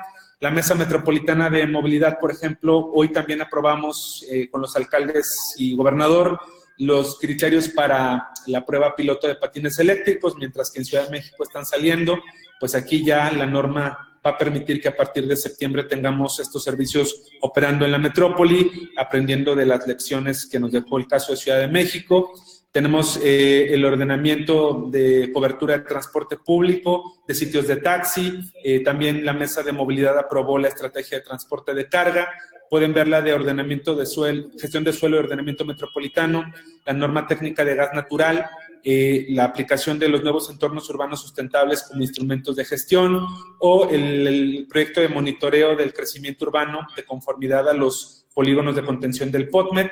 B: La Mesa Metropolitana de Movilidad, por ejemplo, hoy también aprobamos con los alcaldes y gobernador los criterios para la prueba piloto de patines eléctricos, mientras que en Ciudad de México están saliendo. Pues aquí ya la norma va a permitir que a partir de septiembre tengamos estos servicios operando en la metrópoli, aprendiendo de las lecciones que nos dejó el caso de Ciudad de México. Tenemos el ordenamiento de cobertura de transporte público, de sitios de taxi. También la Mesa de Movilidad aprobó la estrategia de transporte de carga. Pueden ver la de ordenamiento de suelo, gestión de suelo y ordenamiento metropolitano, la norma técnica de gas natural, la aplicación de los nuevos entornos urbanos sustentables como instrumentos de gestión, o el proyecto de monitoreo del crecimiento urbano de conformidad a los polígonos de contención del POTMET.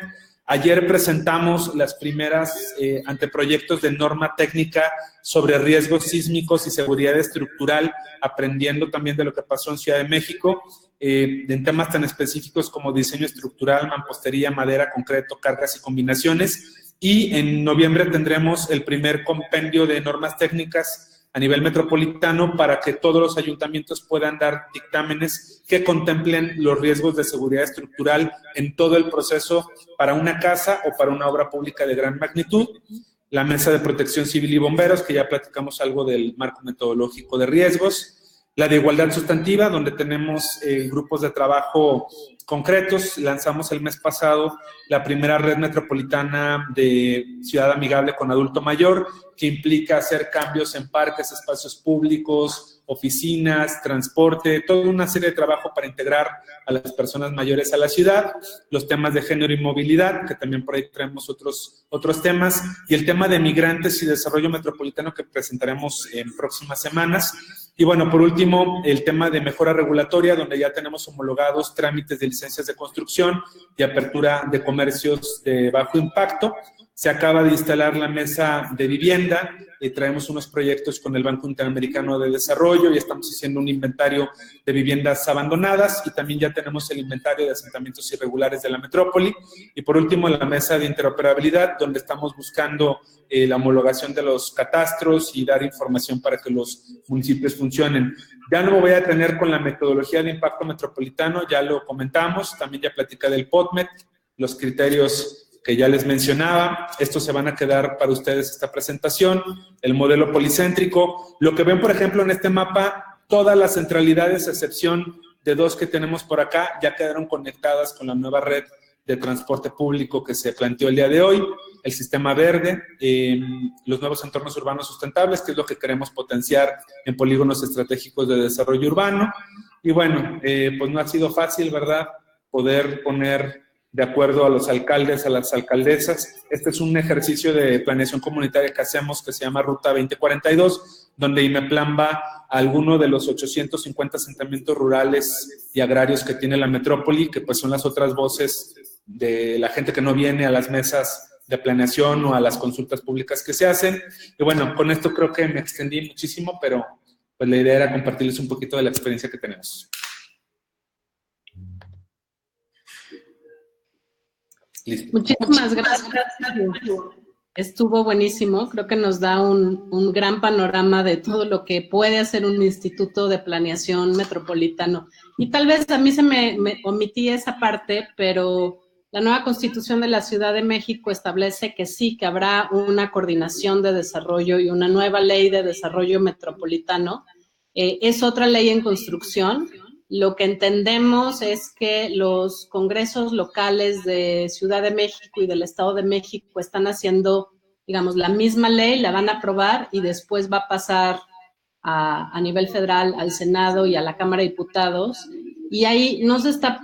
B: Ayer presentamos las primeras anteproyectos de norma técnica sobre riesgos sísmicos y seguridad estructural, aprendiendo también de lo que pasó en Ciudad de México, en temas tan específicos como diseño estructural, mampostería, madera, concreto, cargas y combinaciones. Y en noviembre tendremos el primer compendio de normas técnicas a nivel metropolitano para que todos los ayuntamientos puedan dar dictámenes que contemplen los riesgos de seguridad estructural en todo el proceso para una casa o para una obra pública de gran magnitud. La Mesa de Protección Civil y Bomberos, que ya platicamos algo del marco metodológico de riesgos. La de Igualdad Sustantiva, donde tenemos grupos de trabajo concretos. Lanzamos el mes pasado la primera red metropolitana de ciudad amigable con adulto mayor, que implica hacer cambios en parques, espacios públicos, oficinas, transporte, toda una serie de trabajo para integrar a las personas mayores a la ciudad. Los temas de género y movilidad, que también por ahí traemos otros temas, y el tema de migrantes y desarrollo metropolitano, que presentaremos en próximas semanas. Y bueno, por último, el tema de mejora regulatoria, donde ya tenemos homologados trámites de licencias de construcción y apertura de comercios de bajo impacto. Se acaba de instalar la mesa de vivienda, traemos unos proyectos con el Banco Interamericano de Desarrollo y estamos haciendo un inventario de viviendas abandonadas, y también ya tenemos el inventario de asentamientos irregulares de la metrópoli. Y por último, la mesa de interoperabilidad, donde estamos buscando la homologación de los catastros y dar información para que los municipios funcionen. Ya no me voy a detener con la metodología de impacto metropolitano, ya lo comentamos, también ya platicé del POTMET, los criterios que ya les mencionaba. Estos se van a quedar para ustedes esta presentación, el modelo policéntrico. Lo que ven, por ejemplo, en este mapa, todas las centralidades, a excepción de 2 que tenemos por acá, ya quedaron conectadas con la nueva red de transporte público que se planteó el día de hoy, el sistema verde, los nuevos entornos urbanos sustentables, que es lo que queremos potenciar en polígonos estratégicos de desarrollo urbano. Y bueno, pues no ha sido fácil, ¿verdad?, poder poner de acuerdo a los alcaldes, a las alcaldesas. Este es un ejercicio de planeación comunitaria que hacemos, que se llama Ruta 2042, donde IMEPLAN va a alguno de los 850 asentamientos rurales y agrarios que tiene la metrópoli, que pues son las otras voces de la gente que no viene a las mesas de planeación o a las consultas públicas que se hacen. Y bueno, con esto creo que me extendí muchísimo, pero pues la idea era compartirles un poquito de la experiencia que tenemos.
A: Listo. Muchísimas gracias. Estuvo buenísimo. Creo que nos da un gran panorama de todo lo que puede hacer un instituto de planeación metropolitano. Y tal vez a mí se me omití esa parte, pero la nueva Constitución de la Ciudad de México establece que sí, que habrá una coordinación de desarrollo y una nueva ley de desarrollo metropolitano. Es otra ley en construcción. Lo que entendemos es que los congresos locales de Ciudad de México y del Estado de México están haciendo, digamos, la misma ley, la van a aprobar y después va a pasar a nivel federal, al Senado y a la Cámara de Diputados. Y ahí no se está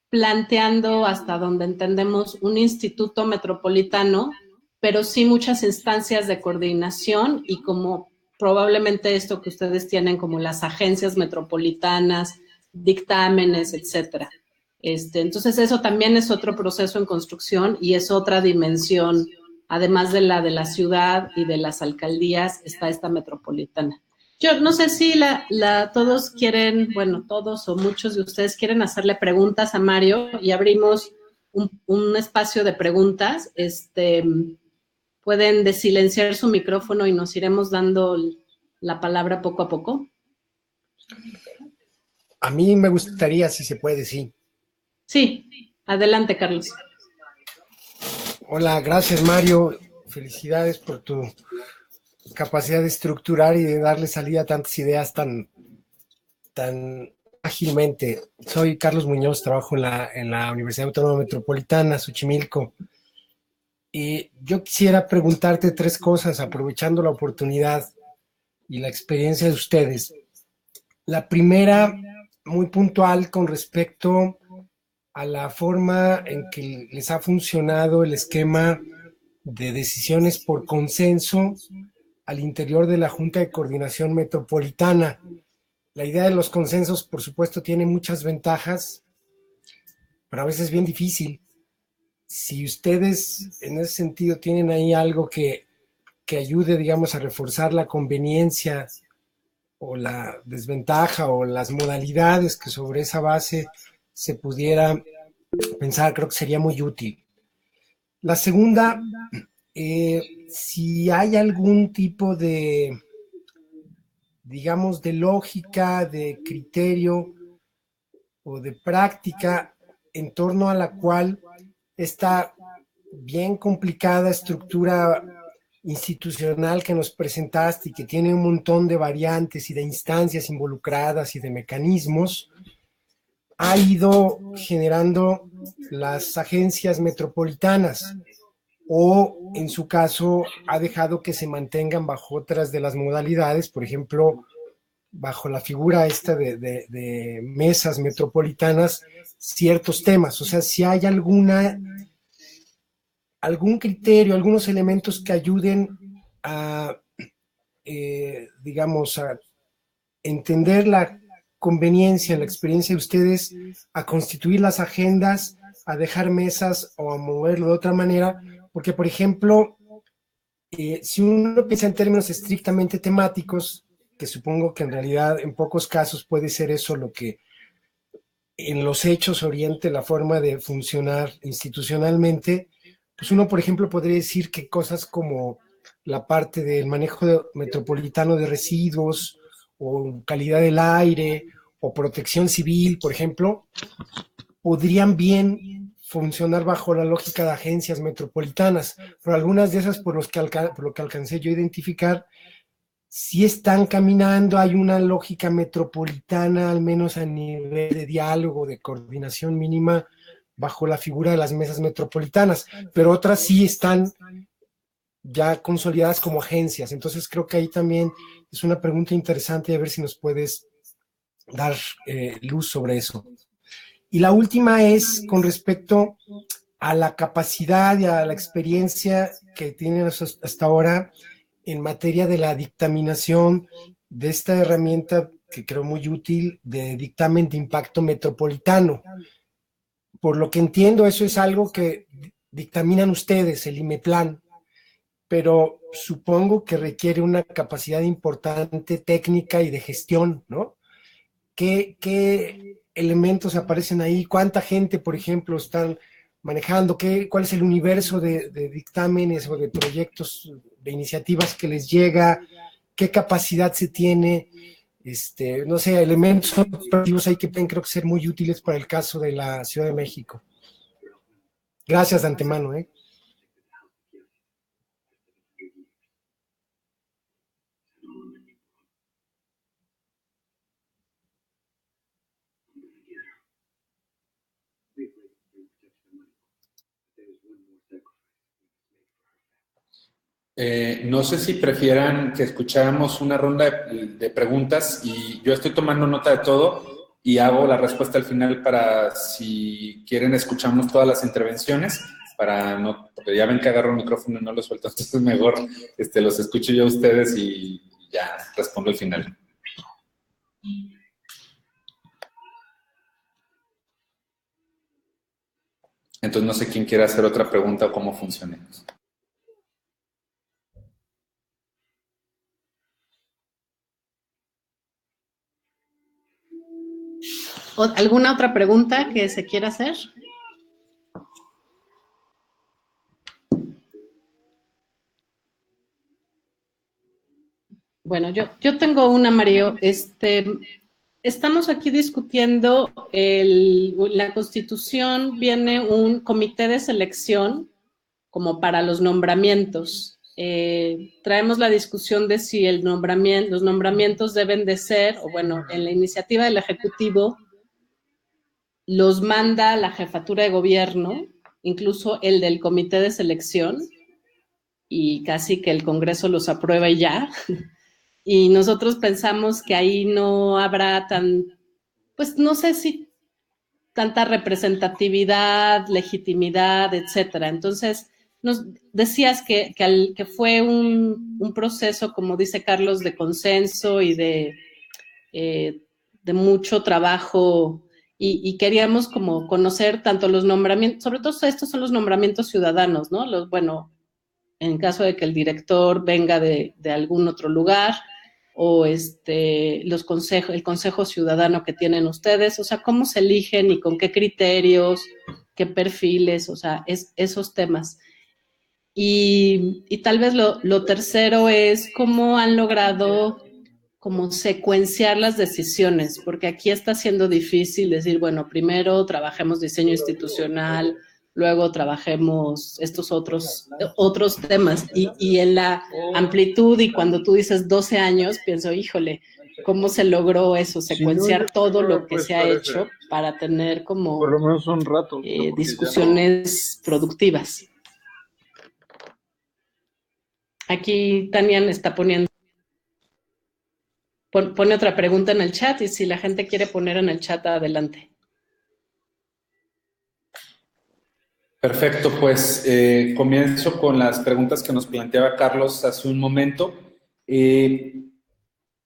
A: planteando, hasta donde entendemos, un instituto metropolitano, pero sí muchas instancias de coordinación y como probablemente esto que ustedes tienen como las agencias metropolitanas, dictámenes, etcétera. Entonces eso también es otro proceso en construcción y es otra dimensión, además de la ciudad y de las alcaldías, está esta metropolitana. Yo no sé si todos quieren, bueno, todos o muchos de ustedes quieren hacerle preguntas a Mario y abrimos un espacio de preguntas. Pueden desilenciar su micrófono y nos iremos dando la palabra poco a poco.
C: A mí me gustaría, si se puede, sí.
A: Sí, adelante, Carlos.
C: Hola, gracias, Mario. Felicidades por tu capacidad de estructurar y de darle salida a tantas ideas tan ágilmente. Soy Carlos Muñoz, trabajo en la Universidad Autónoma Metropolitana, Xochimilco. Y yo quisiera preguntarte 3 cosas, aprovechando la oportunidad y la experiencia de ustedes. La primera, muy puntual con respecto a la forma en que les ha funcionado el esquema de decisiones por consenso al interior de la Junta de Coordinación Metropolitana. La idea de los consensos, por supuesto, tiene muchas ventajas, pero a veces es bien difícil. Si ustedes en ese sentido tienen ahí algo que ayude, digamos, a reforzar la conveniencia o la desventaja o las modalidades que sobre esa base se pudiera pensar, creo que sería muy útil. La segunda, si hay algún tipo de, digamos, de lógica, de criterio o de práctica en torno a la cual esta bien complicada estructura institucional que nos presentaste y que tiene un montón de variantes y de instancias involucradas y de mecanismos, ha ido generando las agencias metropolitanas o, en su caso, ha dejado que se mantengan bajo otras de las modalidades, por ejemplo, bajo la figura esta de mesas metropolitanas, ciertos temas. O sea, si hay algún criterio, algunos elementos que ayuden a, digamos, a entender la conveniencia, la experiencia de ustedes, a constituir las agendas, a dejar mesas o a moverlo de otra manera, porque, por ejemplo, si uno piensa en términos estrictamente temáticos, que supongo que en realidad en pocos casos puede ser eso lo que en los hechos oriente la forma de funcionar institucionalmente, pues uno, por ejemplo, podría decir que cosas como la parte del manejo metropolitano de residuos o calidad del aire o protección civil, por ejemplo, podrían bien funcionar bajo la lógica de agencias metropolitanas, pero algunas de esas, por lo que alcancé yo a identificar, sí están caminando, hay una lógica metropolitana, al menos a nivel de diálogo, de coordinación mínima, bajo la figura de las mesas metropolitanas, pero otras sí están ya consolidadas como agencias. Entonces creo que ahí también es una pregunta interesante, a ver si nos puedes dar luz sobre eso. Y la última es con respecto a la capacidad y a la experiencia que tienen hasta ahora en materia de la dictaminación de esta herramienta que creo muy útil de dictamen de impacto metropolitano. Por lo que entiendo, eso es algo que dictaminan ustedes, el IMEPLAN, pero supongo que requiere una capacidad importante técnica y de gestión, ¿no? ¿Qué elementos aparecen ahí? ¿Cuánta gente, por ejemplo, están manejando? ¿Cuál es el universo de dictámenes o de proyectos, de iniciativas que les llega? ¿Qué capacidad se tiene? No sé, elementos operativos ahí que pueden, creo que ser muy útiles para el caso de la Ciudad de México. Gracias de antemano, ¿eh?
B: No sé si prefieran que escucháramos una ronda de preguntas y yo estoy tomando nota de todo y hago la respuesta al final para si quieren escuchamos todas las intervenciones para no, porque ya ven que agarro el micrófono y no lo suelto, entonces mejor los escucho yo a ustedes y ya respondo al final. Entonces no sé quién quiere hacer otra pregunta o cómo funciona.
A: ¿Alguna otra pregunta que se quiera hacer? Bueno, yo tengo una, Mario. Estamos aquí discutiendo la Constitución, viene un comité de selección como para los nombramientos. Traemos la discusión de si los nombramientos deben de ser, o bueno, en la iniciativa del Ejecutivo, los manda la jefatura de gobierno, incluso el del comité de selección, y casi que el Congreso los aprueba y ya. Y nosotros pensamos que ahí no habrá pues no sé si tanta representatividad, legitimidad, etcétera. Entonces, nos decías que fue un proceso, como dice Carlos, de consenso y de mucho trabajo, y queríamos como conocer tanto los nombramientos, sobre todo estos son los nombramientos ciudadanos, ¿no? Bueno, en caso de que el director venga de algún otro lugar, o el consejo ciudadano que tienen ustedes, o sea, cómo se eligen y con qué criterios, qué perfiles, o sea, esos temas. Y tal vez lo tercero es cómo han logrado como secuenciar las decisiones, porque aquí está siendo difícil decir, bueno, primero trabajemos diseño institucional, luego trabajemos estos otros temas, y en la amplitud, y cuando tú dices 12 años, pienso, híjole, ¿cómo se logró eso? Secuenciar todo lo que se ha hecho para tener como
D: por lo menos un rato,
A: discusiones productivas. Aquí Tania está poniendo. Pone otra pregunta en el chat, y si la gente quiere poner en el chat, adelante.
B: Perfecto, pues comienzo con las preguntas que nos planteaba Carlos hace un momento.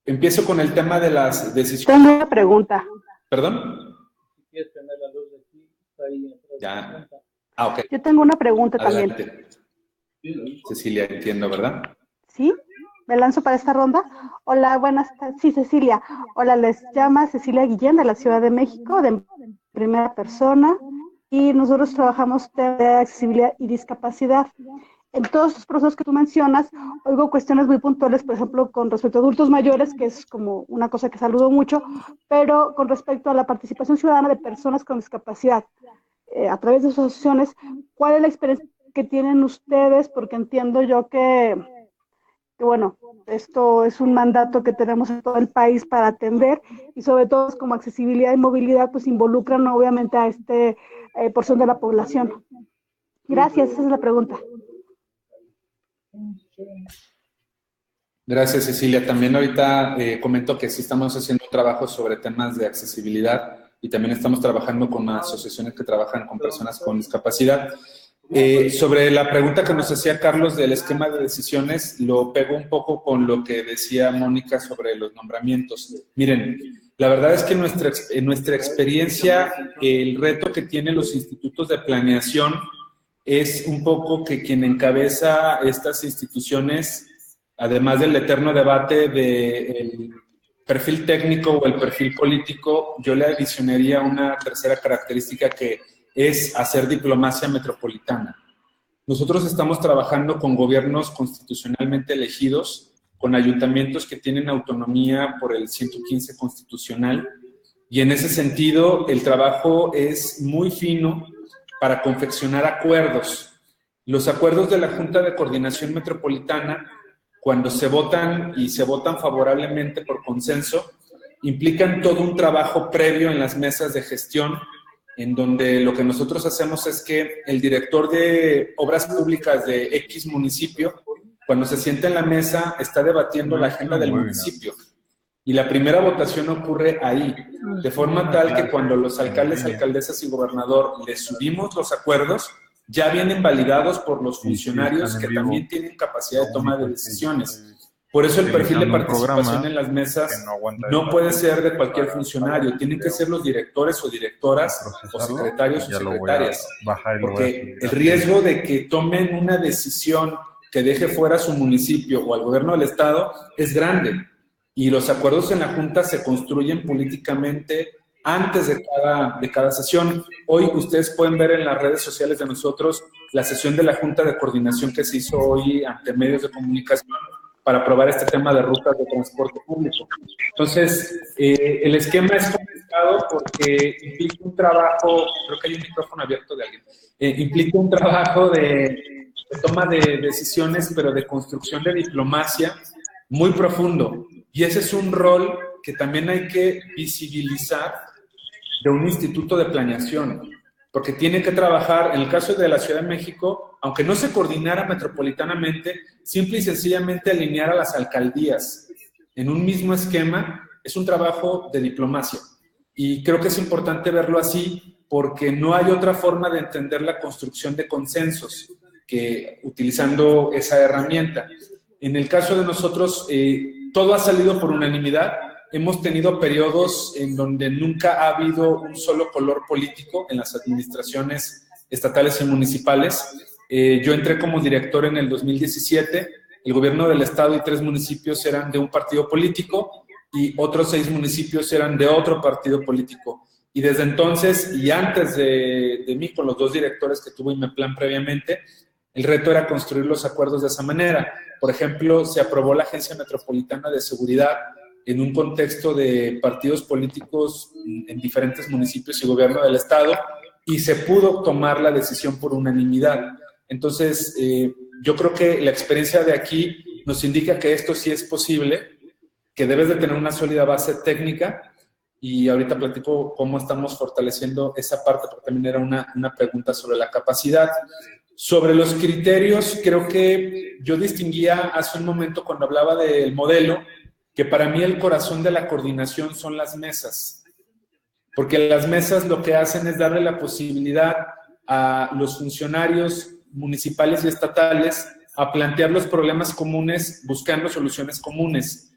B: Empiezo con el tema de las decisiones.
E: Tengo una pregunta.
B: ¿Perdón? Ya. Ok.
E: Yo tengo una pregunta
B: Adelante.
E: también.
B: Cecilia, entiendo, ¿verdad?
E: ¿Sí? ¿Me lanzo para esta ronda? Hola, buenas tardes. Sí, Cecilia. Hola, les llama Cecilia Guillén de la Ciudad de México, de primera persona, y nosotros trabajamos de accesibilidad y discapacidad. En todos estos procesos que tú mencionas, oigo cuestiones muy puntuales, por ejemplo, con respecto a adultos mayores, que es como una cosa que saludo mucho, pero con respecto a la participación ciudadana de personas con discapacidad, a través de sus asociaciones, ¿cuál es la experiencia que tienen ustedes? Porque entiendo yo que bueno, esto es un mandato que tenemos en todo el país para atender, y sobre todo como accesibilidad y movilidad, pues involucran obviamente a porción de la población. Gracias, esa es la pregunta.
B: Gracias, Cecilia. También ahorita comento que sí estamos haciendo un trabajo sobre temas de accesibilidad, y también estamos trabajando con asociaciones que trabajan con personas con discapacidad. Sobre la pregunta que nos hacía Carlos del esquema de decisiones, lo pego un poco con lo que decía Mónica sobre los nombramientos. Miren, la verdad es que en nuestra experiencia, el reto que tienen los institutos de planeación es un poco que quien encabeza estas instituciones, además del eterno debate del perfil técnico o el perfil político, yo le adicionaría una tercera característica, que es hacer diplomacia metropolitana. Nosotros estamos trabajando con gobiernos constitucionalmente elegidos, con ayuntamientos que tienen autonomía por el 115 constitucional, y en ese sentido el trabajo es muy fino para confeccionar acuerdos. Los acuerdos de la Junta de Coordinación Metropolitana, cuando se votan y se votan favorablemente por consenso, implican todo un trabajo previo en las mesas de gestión, en donde lo que nosotros hacemos es que el director de obras públicas de X municipio, cuando se sienta en la mesa, está debatiendo la agenda del municipio. Y la primera votación ocurre ahí, de forma tal que cuando los alcaldes, alcaldesas y gobernador les subimos los acuerdos, ya vienen validados por los funcionarios que también tienen capacidad de toma de decisiones. Por eso el perfil de participación en las mesas no puede ser de cualquier funcionario, tienen que ser los directores o directoras o secretarios o secretarias, porque el riesgo de que tomen una decisión que deje fuera a su municipio o al gobierno del estado es grande, y los acuerdos en la Junta se construyen políticamente antes de cada sesión. Hoy ustedes pueden ver en las redes sociales de nosotros la sesión de la Junta de Coordinación que se hizo hoy ante medios de comunicación para aprobar este tema de rutas de transporte público. Entonces, el esquema es complicado porque implica un trabajo, creo que hay un micrófono abierto de alguien, implica un trabajo de toma de decisiones, pero de construcción de diplomacia muy profundo. Y ese es un rol que también hay que visibilizar de un instituto de planeación, porque tiene que trabajar, en el caso de la Ciudad de México, aunque no se coordinara metropolitanamente, simple y sencillamente alinear a las alcaldías en un mismo esquema, es un trabajo de diplomacia. Y creo que es importante verlo así, porque no hay otra forma de entender la construcción de consensos que utilizando esa herramienta. En el caso de nosotros, todo ha salido por unanimidad. Hemos tenido periodos en donde nunca ha habido un solo color político en las administraciones estatales y municipales. Yo entré como director en el 2017, el gobierno del estado y 3 municipios eran de un partido político y otros 6 municipios eran de otro partido político. Y desde entonces, y antes de mí, con los 2 directores que tuvo IMEPLAN previamente, el reto era construir los acuerdos de esa manera. Por ejemplo, se aprobó la Agencia Metropolitana de Seguridad en un contexto de partidos políticos en diferentes municipios y gobierno del estado, y se pudo tomar la decisión por unanimidad. Entonces, yo creo que la experiencia de aquí nos indica que esto sí es posible, que debes de tener una sólida base técnica, y ahorita platico cómo estamos fortaleciendo esa parte, porque también era una pregunta sobre la capacidad. Sobre los criterios, creo que yo distinguía hace un momento cuando hablaba del modelo, que para mí el corazón de la coordinación son las mesas, porque las mesas lo que hacen es darle la posibilidad a los funcionarios municipales y estatales a plantear los problemas comunes buscando soluciones comunes.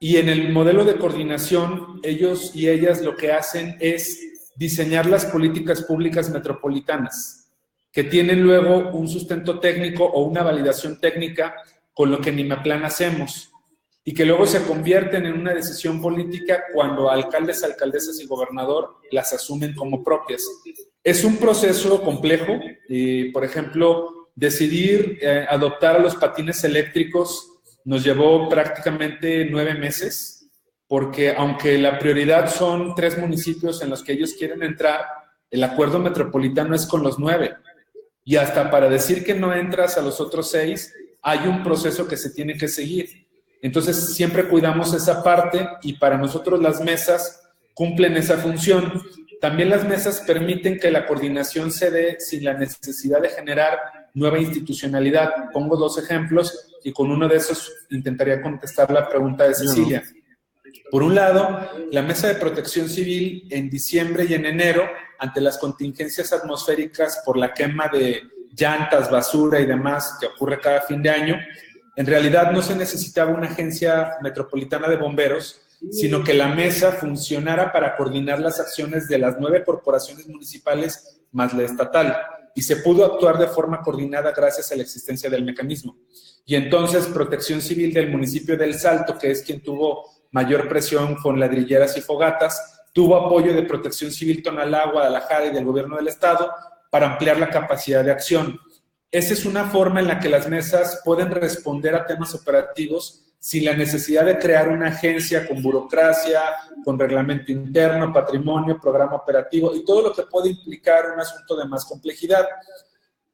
B: Y en el modelo de coordinación, ellos y ellas lo que hacen es diseñar las políticas públicas metropolitanas, que tienen luego un sustento técnico o una validación técnica con lo que en IMEPLAN hacemos, y que luego se convierten en una decisión política cuando alcaldes, alcaldesas y gobernador las asumen como propias. Es un proceso complejo. Por ejemplo, decidir adoptar a los patines eléctricos nos llevó prácticamente 9 meses, porque aunque la prioridad son 3 municipios en los que ellos quieren entrar, el acuerdo metropolitano es con los 9. Y hasta para decir que no entras a los otros 6, hay un proceso que se tiene que seguir. Entonces, siempre cuidamos esa parte, y para nosotros las mesas cumplen esa función. También las mesas permiten que la coordinación se dé sin la necesidad de generar nueva institucionalidad. Pongo 2 ejemplos y con uno de esos intentaría contestar la pregunta de Cecilia. Por un lado, la Mesa de Protección Civil en diciembre y en enero, ante las contingencias atmosféricas por la quema de llantas, basura y demás que ocurre cada fin de año, en realidad no se necesitaba una agencia metropolitana de bomberos, sino que la mesa funcionara para coordinar las acciones de las 9 corporaciones municipales más la estatal, y se pudo actuar de forma coordinada gracias a la existencia del mecanismo. Y entonces Protección Civil del municipio del Salto, que es quien tuvo mayor presión con ladrilleras y fogatas, tuvo apoyo de Protección Civil Tonalá, Guadalajara y del gobierno del estado para ampliar la capacidad de acción. Esa es una forma en la que las mesas pueden responder a temas operativos sin la necesidad de crear una agencia con burocracia, con reglamento interno, patrimonio, programa operativo y todo lo que puede implicar un asunto de más complejidad.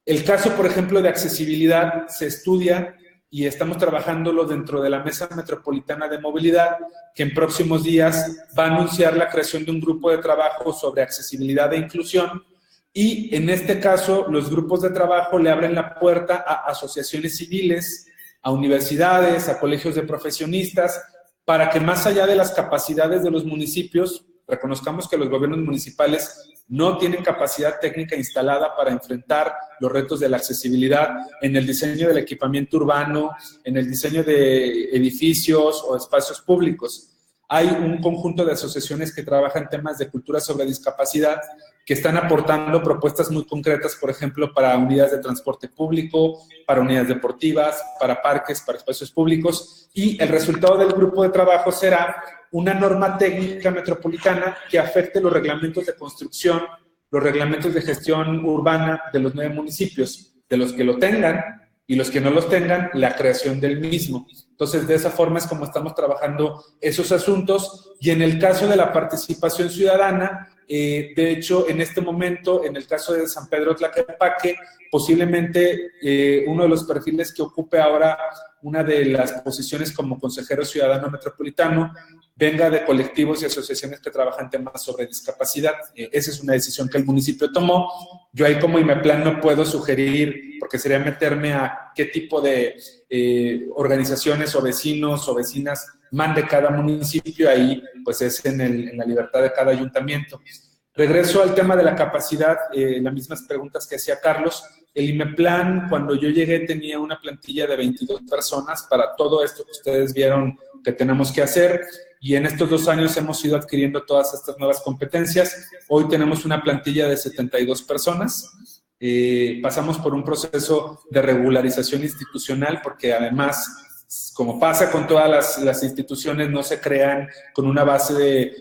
B: El caso, por ejemplo, de accesibilidad se estudia y estamos trabajándolo dentro de la Mesa Metropolitana de Movilidad, que en próximos días va a anunciar la creación de un grupo de trabajo sobre accesibilidad e inclusión. Y en este caso, los grupos de trabajo le abren la puerta a asociaciones civiles, a universidades, a colegios de profesionistas, para que más allá de las capacidades de los municipios, Reconozcamos que los gobiernos municipales no tienen capacidad técnica instalada para enfrentar los retos de la accesibilidad en el diseño del equipamiento urbano, en el diseño de edificios o espacios públicos. Hay un conjunto de asociaciones que trabajan temas de cultura sobre discapacidad que están aportando propuestas muy concretas, por ejemplo, para unidades de transporte público, para unidades deportivas, para parques, para espacios públicos, y el resultado del grupo de trabajo será una norma técnica metropolitana que afecte los reglamentos de construcción, los reglamentos de gestión urbana de los 9 municipios, de los que lo tengan y los que no los tengan, la creación del mismo. Entonces, de esa forma es como estamos trabajando esos asuntos. Y en el caso de la participación ciudadana, de hecho, en este momento, en el caso de San Pedro Tlaquepaque, posiblemente uno de los perfiles que ocupe ahora una de las posiciones como consejero ciudadano metropolitano venga de colectivos y asociaciones que trabajan temas sobre discapacidad. Esa es una decisión que el municipio tomó. Yo ahí como IMEPLAN no puedo sugerir, porque sería meterme a qué tipo de organizaciones o vecinos o vecinas mande cada municipio. Ahí pues es en la libertad de cada ayuntamiento. Regreso al tema de la capacidad, las mismas preguntas que hacía Carlos. El IMEPLAN, cuando yo llegué, tenía una plantilla de 22 personas para todo esto que ustedes vieron que tenemos que hacer, y en estos 2 años hemos ido adquiriendo todas estas nuevas competencias. Hoy tenemos una plantilla de 72 personas. Pasamos por un proceso de regularización institucional, porque además, como pasa con todas las instituciones, no se crean con una base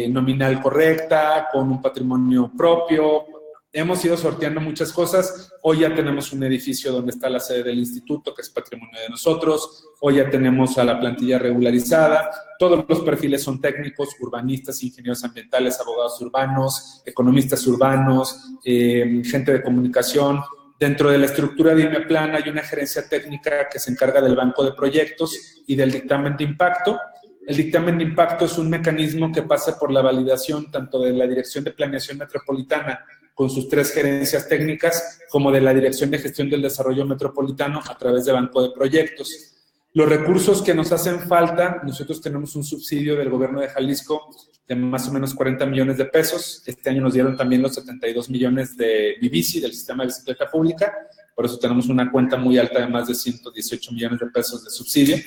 B: nominal correcta, con un patrimonio propio. Hemos ido sorteando muchas cosas. Hoy ya tenemos un edificio donde está la sede del instituto, que es patrimonio de nosotros. Hoy ya tenemos a la plantilla regularizada. Todos los perfiles son técnicos, urbanistas, ingenieros ambientales, abogados urbanos, economistas urbanos, gente de comunicación. Dentro de la estructura de IMEPLAN hay una gerencia técnica que se encarga del banco de proyectos y del dictamen de impacto. El dictamen de impacto es un mecanismo que pasa por la validación tanto de la Dirección de Planeación Metropolitana con sus 3 gerencias técnicas, como de la Dirección de Gestión del Desarrollo Metropolitano a través de banco de proyectos. Los recursos que nos hacen falta, nosotros tenemos un subsidio del gobierno de Jalisco de más o menos 40 millones de pesos. Este año nos dieron también los 72 millones de Vivici, del sistema de bicicleta pública. Por eso tenemos una cuenta muy alta de más de 118 millones de pesos de subsidio.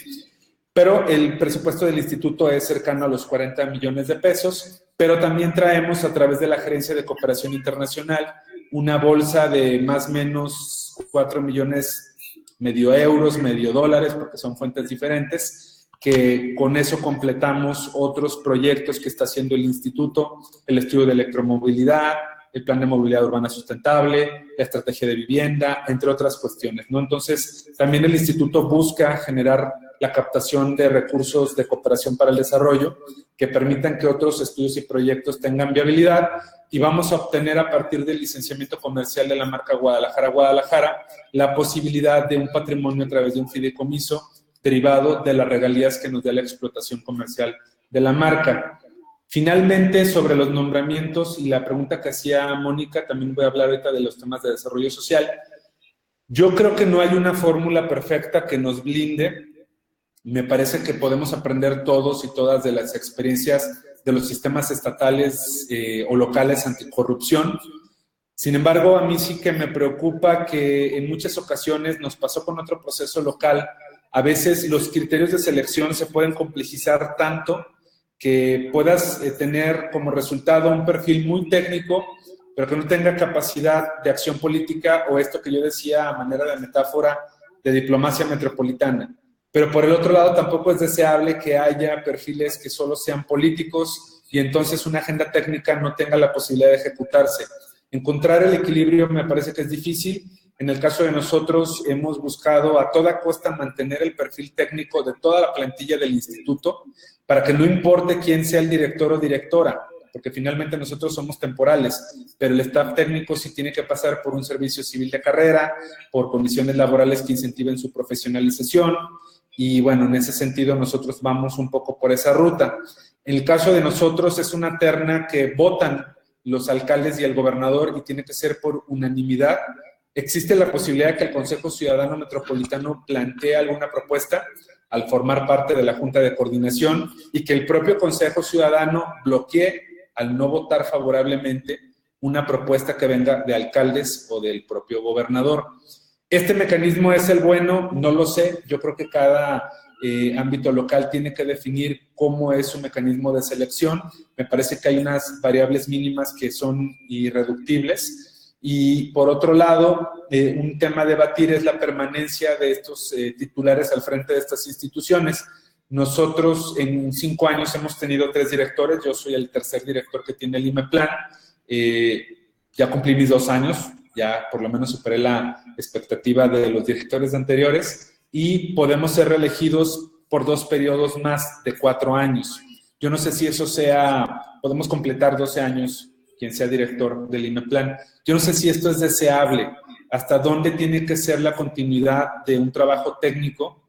B: Pero el presupuesto del instituto es cercano a los 40 millones de pesos, pero también traemos a través de la Gerencia de Cooperación Internacional una bolsa de más o menos 4 millones, medio euros, medio dólares, porque son fuentes diferentes, que con eso completamos otros proyectos que está haciendo el instituto, el estudio de electromovilidad, el plan de movilidad urbana sustentable, la estrategia de vivienda, entre otras cuestiones, ¿no? Entonces, también el instituto busca generar la captación de recursos de cooperación para el desarrollo que permitan que otros estudios y proyectos tengan viabilidad, y vamos a obtener a partir del licenciamiento comercial de la marca Guadalajara la posibilidad de un patrimonio a través de un fideicomiso derivado de las regalías que nos da la explotación comercial de la marca. Finalmente, sobre los nombramientos y la pregunta que hacía Mónica, también voy a hablar ahorita de los temas de desarrollo social. Yo creo que no hay una fórmula perfecta que nos blinde. Me parece que podemos aprender todos y todas de las experiencias de los sistemas estatales o locales anticorrupción. Sin embargo, a mí sí que me preocupa que en muchas ocasiones nos pasó con otro proceso local. A veces los criterios de selección se pueden complejizar tanto que puedas tener como resultado un perfil muy técnico, pero que no tenga capacidad de acción política, o esto que yo decía a manera de metáfora de diplomacia metropolitana. Pero por el otro lado tampoco es deseable que haya perfiles que solo sean políticos y entonces una agenda técnica no tenga la posibilidad de ejecutarse. Encontrar el equilibrio me parece que es difícil. En el caso de nosotros hemos buscado a toda costa mantener el perfil técnico de toda la plantilla del instituto para que no importe quién sea el director o directora, porque finalmente nosotros somos temporales, pero el staff técnico sí tiene que pasar por un servicio civil de carrera, por condiciones laborales que incentiven su profesionalización. Y bueno, en ese sentido nosotros vamos un poco por esa ruta. En el caso de nosotros es una terna que votan los alcaldes y el gobernador y tiene que ser por unanimidad. Existe la posibilidad de que el Consejo Ciudadano Metropolitano plantee alguna propuesta al formar parte de la Junta de Coordinación y que el propio Consejo Ciudadano bloquee al no votar favorablemente una propuesta que venga de alcaldes o del propio gobernador. ¿Este mecanismo es el bueno? No lo sé. Yo creo que cada ámbito local tiene que definir cómo es su mecanismo de selección. Me parece que hay unas variables mínimas que son irreductibles. Y por otro lado, un tema a debatir es la permanencia de estos titulares al frente de estas instituciones. Nosotros en 5 años hemos tenido 3 directores. Yo soy el tercer director que tiene el IMEPLAN. Ya cumplí mis 2 años. Ya por lo menos superé la expectativa de los directores anteriores y podemos ser reelegidos por 2 periodos más de 4 años. Yo no sé si eso podemos completar 12 años quien sea director del IMEPLAN. Yo no sé si esto es deseable, hasta dónde tiene que ser la continuidad de un trabajo técnico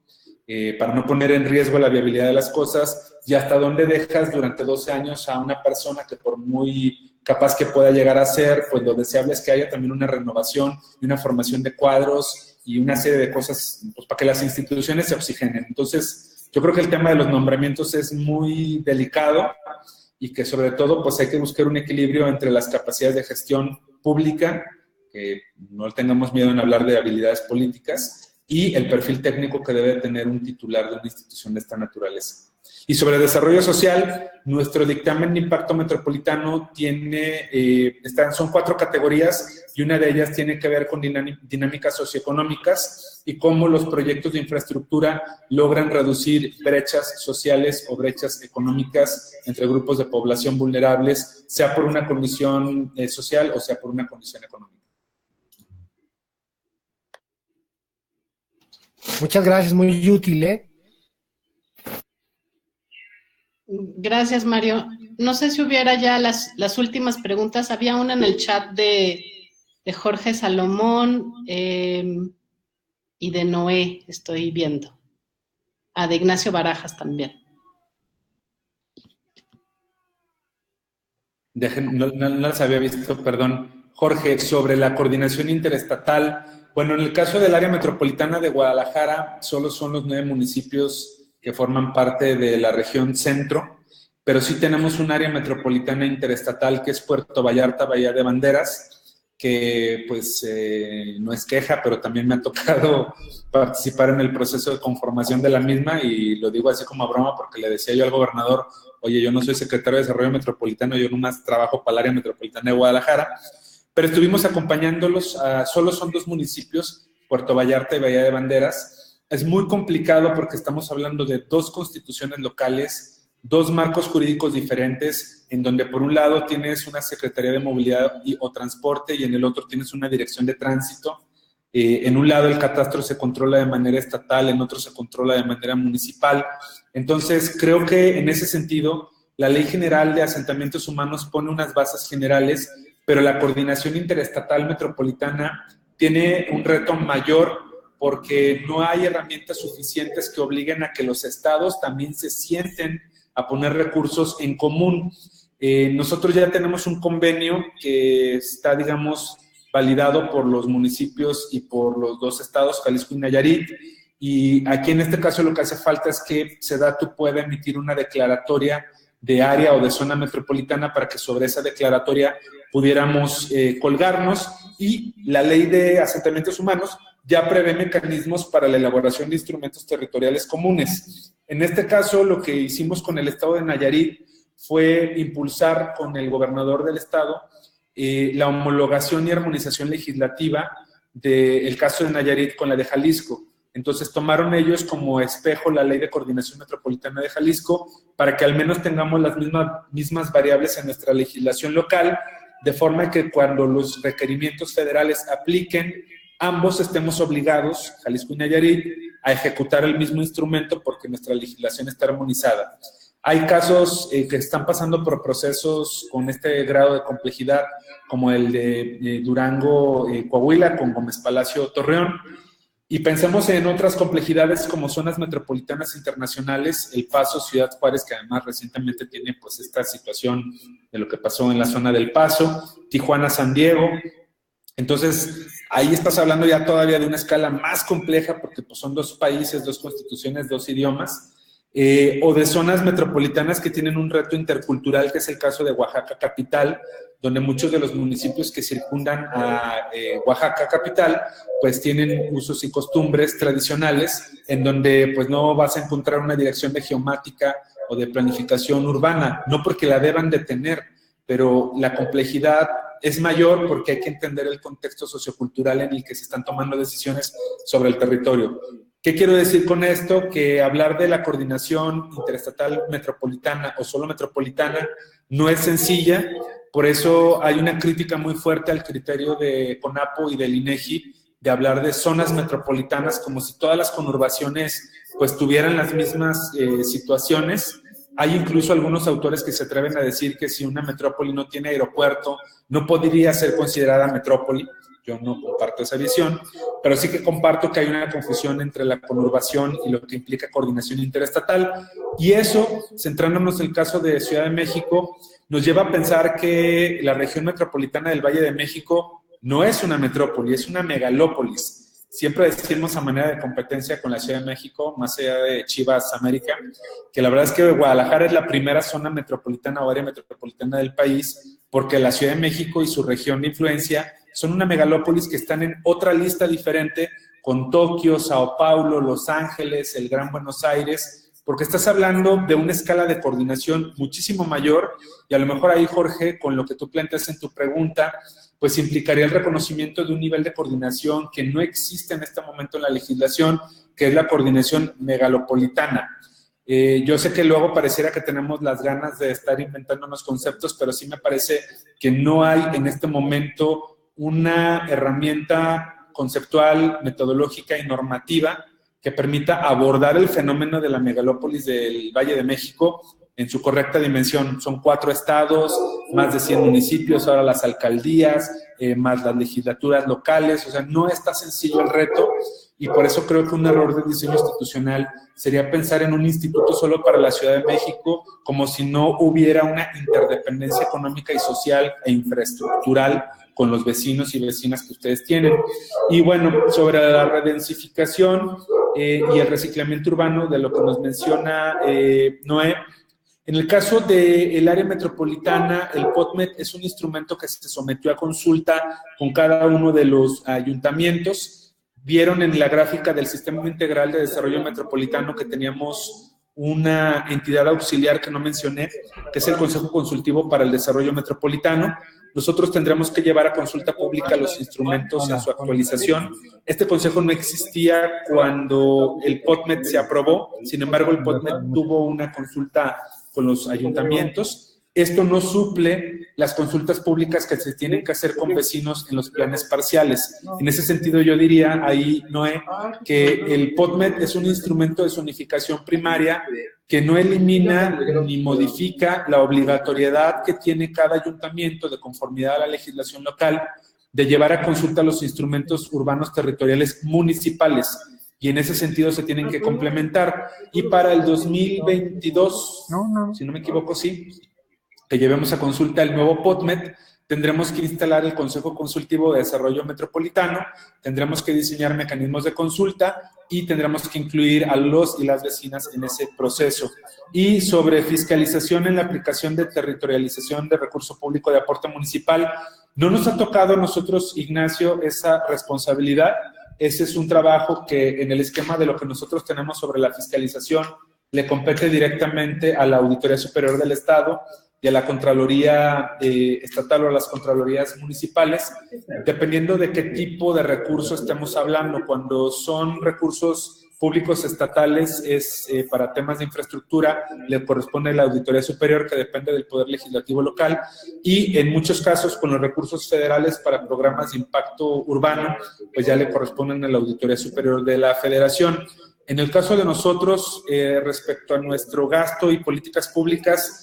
B: para no poner en riesgo la viabilidad de las cosas y hasta dónde dejas durante 12 años a una persona que por muy capaz que pueda llegar a ser, pues lo deseable es que haya también una renovación y una formación de cuadros y una serie de cosas pues, para que las instituciones se oxigenen. Entonces, yo creo que el tema de los nombramientos es muy delicado y que sobre todo pues hay que buscar un equilibrio entre las capacidades de gestión pública, que no tengamos miedo en hablar de habilidades políticas, y el perfil técnico que debe tener un titular de una institución de esta naturaleza. Y sobre desarrollo social, nuestro dictamen de impacto metropolitano son 4 categorías y una de ellas tiene que ver con dinámicas socioeconómicas y cómo los proyectos de infraestructura logran reducir brechas sociales o brechas económicas entre grupos de población vulnerables, sea por una condición social o sea por una condición económica.
C: Muchas gracias, muy útil, ¿eh?
A: Gracias, Mario. No sé si hubiera ya las últimas preguntas. Había una en el chat de Jorge Salomón y de Noé, estoy viendo. De Ignacio Barajas también.
B: No las había visto, perdón. Jorge, sobre la coordinación interestatal. Bueno, en el caso del área metropolitana de Guadalajara, solo son los 9 municipios que forman parte de la región centro, pero sí tenemos un área metropolitana interestatal que es Puerto Vallarta, Bahía de Banderas, que pues no es queja, pero también me ha tocado participar en el proceso de conformación de la misma, y lo digo así como a broma porque le decía yo al gobernador, oye, yo no soy secretario de Desarrollo Metropolitano, yo nomás trabajo para el área metropolitana de Guadalajara, pero estuvimos acompañándolos, solo son 2 municipios, Puerto Vallarta y Bahía de Banderas. Es muy complicado porque estamos hablando de 2 constituciones locales, 2 marcos jurídicos diferentes, en donde por un lado tienes una Secretaría de Movilidad o Transporte y en el otro tienes una Dirección de Tránsito. En un lado el catastro se controla de manera estatal, en otro se controla de manera municipal. Entonces, creo que en ese sentido, la Ley General de Asentamientos Humanos pone unas bases generales, pero la coordinación interestatal metropolitana tiene un reto mayor porque no hay herramientas suficientes que obliguen a que los estados también se sienten a poner recursos en común. Nosotros ya tenemos un convenio que está, digamos, validado por los municipios y por los 2 estados, Jalisco y Nayarit, y aquí en este caso lo que hace falta es que SEDATU pueda emitir una declaratoria de área o de zona metropolitana para que sobre esa declaratoria pudiéramos colgarnos, y la Ley de Asentamientos Humanos ya prevé mecanismos para la elaboración de instrumentos territoriales comunes. En este caso, lo que hicimos con el estado de Nayarit fue impulsar con el gobernador del estado la homologación y armonización legislativa del caso de Nayarit con la de Jalisco. Entonces tomaron ellos como espejo la Ley de Coordinación Metropolitana de Jalisco para que al menos tengamos las mismas variables en nuestra legislación local, de forma que cuando los requerimientos federales apliquen, ambos estemos obligados, Jalisco y Nayarit, a ejecutar el mismo instrumento porque nuestra legislación está armonizada. Hay casos que están pasando por procesos con este grado de complejidad, como el de Durango, Coahuila, con Gómez Palacio, Torreón. Y pensemos en otras complejidades como zonas metropolitanas internacionales, El Paso, Ciudad Juárez, que además recientemente tiene pues esta situación de lo que pasó en la zona del Paso, Tijuana, San Diego. Entonces, ahí estás hablando ya todavía de una escala más compleja porque pues, son 2 países, 2 constituciones, 2 idiomas. o de zonas metropolitanas que tienen un reto intercultural, que es el caso de Oaxaca capital, donde muchos de los municipios que circundan a Oaxaca capital, pues tienen usos y costumbres tradicionales, en donde pues no vas a encontrar una dirección de geomática o de planificación urbana, no porque la deban de tener, pero la complejidad es mayor porque hay que entender el contexto sociocultural en el que se están tomando decisiones sobre el territorio. ¿Qué quiero decir con esto? Que hablar de la coordinación interestatal metropolitana o solo metropolitana no es sencilla, por eso hay una crítica muy fuerte al criterio de CONAPO y del INEGI de hablar de zonas metropolitanas como si todas las conurbaciones pues tuvieran las mismas situaciones. Hay incluso algunos autores que se atreven a decir que si una metrópoli no tiene aeropuerto, no podría ser considerada metrópoli. Yo no comparto esa visión, pero sí que comparto que hay una confusión entre la conurbación y lo que implica coordinación interestatal. Y eso, centrándonos en el caso de Ciudad de México, nos lleva a pensar que la región metropolitana del Valle de México no es una metrópoli, es una megalópolis. Siempre decimos a manera de competencia con la Ciudad de México, más allá de Chivas América, que la verdad es que Guadalajara es la primera zona metropolitana o área metropolitana del país, porque la Ciudad de México y su región de influencia son una megalópolis que están en otra lista diferente con Tokio, Sao Paulo, Los Ángeles, el Gran Buenos Aires, porque estás hablando de una escala de coordinación muchísimo mayor y a lo mejor ahí, Jorge, con lo que tú planteas en tu pregunta, pues implicaría el reconocimiento de un nivel de coordinación que no existe en este momento en la legislación, que es la coordinación megalopolitana. Yo sé que luego pareciera que tenemos las ganas de estar inventando unos conceptos, pero sí me parece que no hay en este momento una herramienta conceptual, metodológica y normativa que permita abordar el fenómeno de la megalópolis del Valle de México en su correcta dimensión. Son 4 estados, más de 100 municipios, ahora las alcaldías, más las legislaturas locales, o sea, no está sencillo el reto y por eso creo que un error de diseño institucional sería pensar en un instituto solo para la Ciudad de México como si no hubiera una interdependencia económica y social e infraestructural con los vecinos y vecinas que ustedes tienen. Y bueno, sobre la redensificación y el reciclamiento urbano de lo que nos menciona Noé, en el caso del área metropolitana, el POTMET es un instrumento que se sometió a consulta con cada uno de los ayuntamientos. Vieron en la gráfica del Sistema Integral de Desarrollo Metropolitano que teníamos una entidad auxiliar que no mencioné, que es el Consejo Consultivo para el Desarrollo Metropolitano. Nosotros tendremos que llevar a consulta pública los instrumentos en su actualización. Este consejo no existía cuando el POTMET se aprobó, sin embargo el POTMET tuvo una consulta con los ayuntamientos. Esto no suple las consultas públicas que se tienen que hacer con vecinos en los planes parciales. En ese sentido yo diría ahí, Noé, que el POTMET es un instrumento de zonificación primaria que no elimina ni modifica la obligatoriedad que tiene cada ayuntamiento de conformidad a la legislación local de llevar a consulta los instrumentos urbanos territoriales municipales. Y en ese sentido se tienen que complementar. Y para el 2022, si no me equivoco, sí, que llevemos a consulta el nuevo POTMET, tendremos que instalar el Consejo Consultivo de Desarrollo Metropolitano, tendremos que diseñar mecanismos de consulta y tendremos que incluir a los y las vecinas en ese proceso. Y sobre fiscalización en la aplicación de territorialización de recurso público de aporte municipal, no nos ha tocado a nosotros, Ignacio, esa responsabilidad. Ese es un trabajo que en el esquema de lo que nosotros tenemos sobre la fiscalización le compete directamente a la Auditoría Superior del Estado y a la Contraloría Estatal o a las Contralorías Municipales, dependiendo de qué tipo de recursos estemos hablando. Cuando son recursos públicos estatales es para temas de infraestructura, le corresponde a la Auditoría Superior, que depende del Poder Legislativo local, y en muchos casos con los recursos federales para programas de impacto urbano, pues ya le corresponden a la Auditoría Superior de la Federación. En el caso de nosotros, respecto a nuestro gasto y políticas públicas,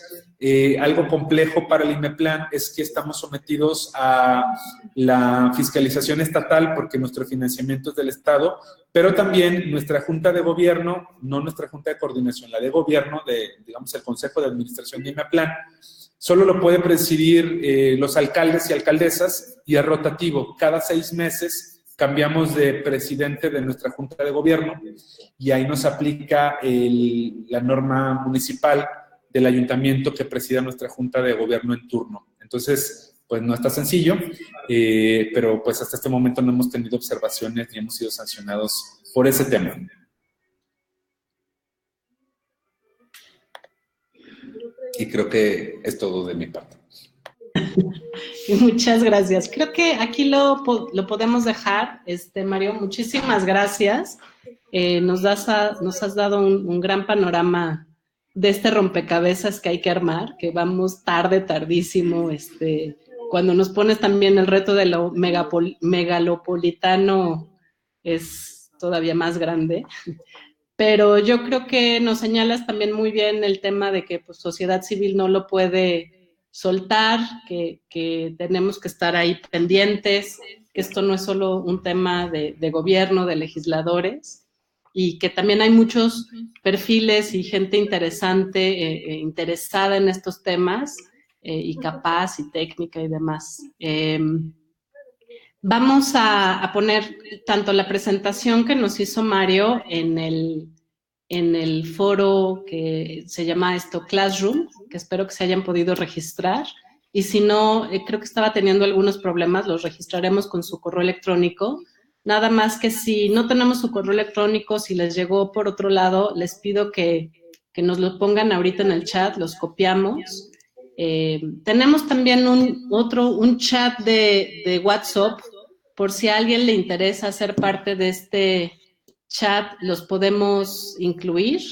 B: algo complejo para el IMEPLAN es que estamos sometidos a la fiscalización estatal porque nuestro financiamiento es del Estado, pero también nuestra Junta de Gobierno, no nuestra Junta de Coordinación, la de Gobierno, digamos el Consejo de Administración de IMEPLAN, solo lo puede presidir los alcaldes y alcaldesas y es rotativo. Cada 6 meses cambiamos de presidente de nuestra Junta de Gobierno y ahí nos aplica la norma municipal del ayuntamiento que presida nuestra Junta de Gobierno en turno. Entonces, pues no está sencillo, pero pues hasta este momento no hemos tenido observaciones ni hemos sido sancionados por ese tema. Y creo que es todo de mi parte.
A: Muchas gracias. Creo que aquí lo podemos dejar. Mario, muchísimas gracias. Nos has dado un gran panorama de este rompecabezas que hay que armar, que vamos tardísimo. Cuando nos pones también el reto de lo megalopolitano, es todavía más grande. Pero yo creo que nos señalas también muy bien el tema de que pues, sociedad civil no lo puede soltar, que tenemos que estar ahí pendientes, que esto no es solo un tema de gobierno, de legisladores, y que también hay muchos perfiles y gente interesante, interesada en estos temas, y capaz y técnica y demás. Vamos a poner tanto la presentación que nos hizo Mario en el foro que se llama Classroom, que espero que se hayan podido registrar. Y si no, creo que estaba teniendo algunos problemas, los registraremos con su correo electrónico. Nada más que si no tenemos su correo electrónico, si les llegó por otro lado, les pido que nos lo pongan ahorita en el chat, los copiamos. Tenemos también un chat de WhatsApp, por si a alguien le interesa ser parte de este chat, los podemos incluir.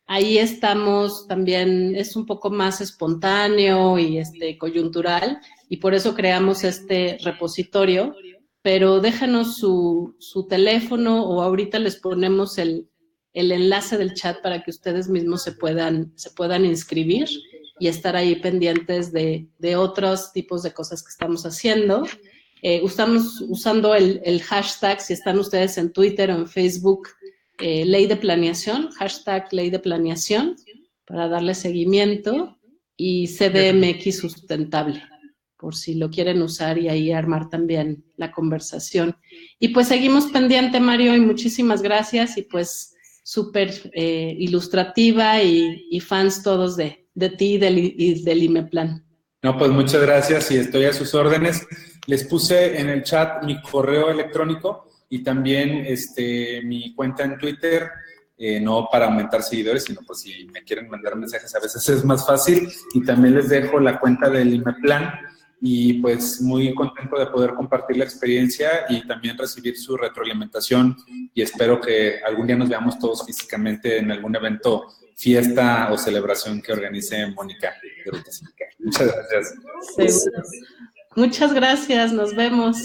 A: Ahí estamos también, es un poco más espontáneo y coyuntural, y por eso creamos este repositorio, pero déjanos su teléfono o ahorita les ponemos el enlace del chat para que ustedes mismos se puedan inscribir y estar ahí pendientes de otros tipos de cosas que estamos haciendo. Estamos usando el hashtag, si están ustedes en Twitter o en Facebook, Ley de Planeación, hashtag Ley de Planeación, para darle seguimiento, y CDMX Sustentable, por si lo quieren usar y ahí armar también la conversación. Y pues seguimos pendiente, Mario, y muchísimas gracias, y pues súper ilustrativa y fans todos de ti y del IMEPLAN.
B: No, pues muchas gracias y estoy a sus órdenes. Les puse en el chat mi correo electrónico y también mi cuenta en Twitter, no para aumentar seguidores, sino pues si me quieren mandar mensajes a veces es más fácil. Y también les dejo la cuenta del IMEPLAN y pues muy contento de poder compartir la experiencia y también recibir su retroalimentación, y espero que algún día nos veamos todos físicamente en algún evento, fiesta o celebración que organice Mónica de Ruta Cívica. Muchas gracias.
A: Seguro. Muchas gracias, nos vemos.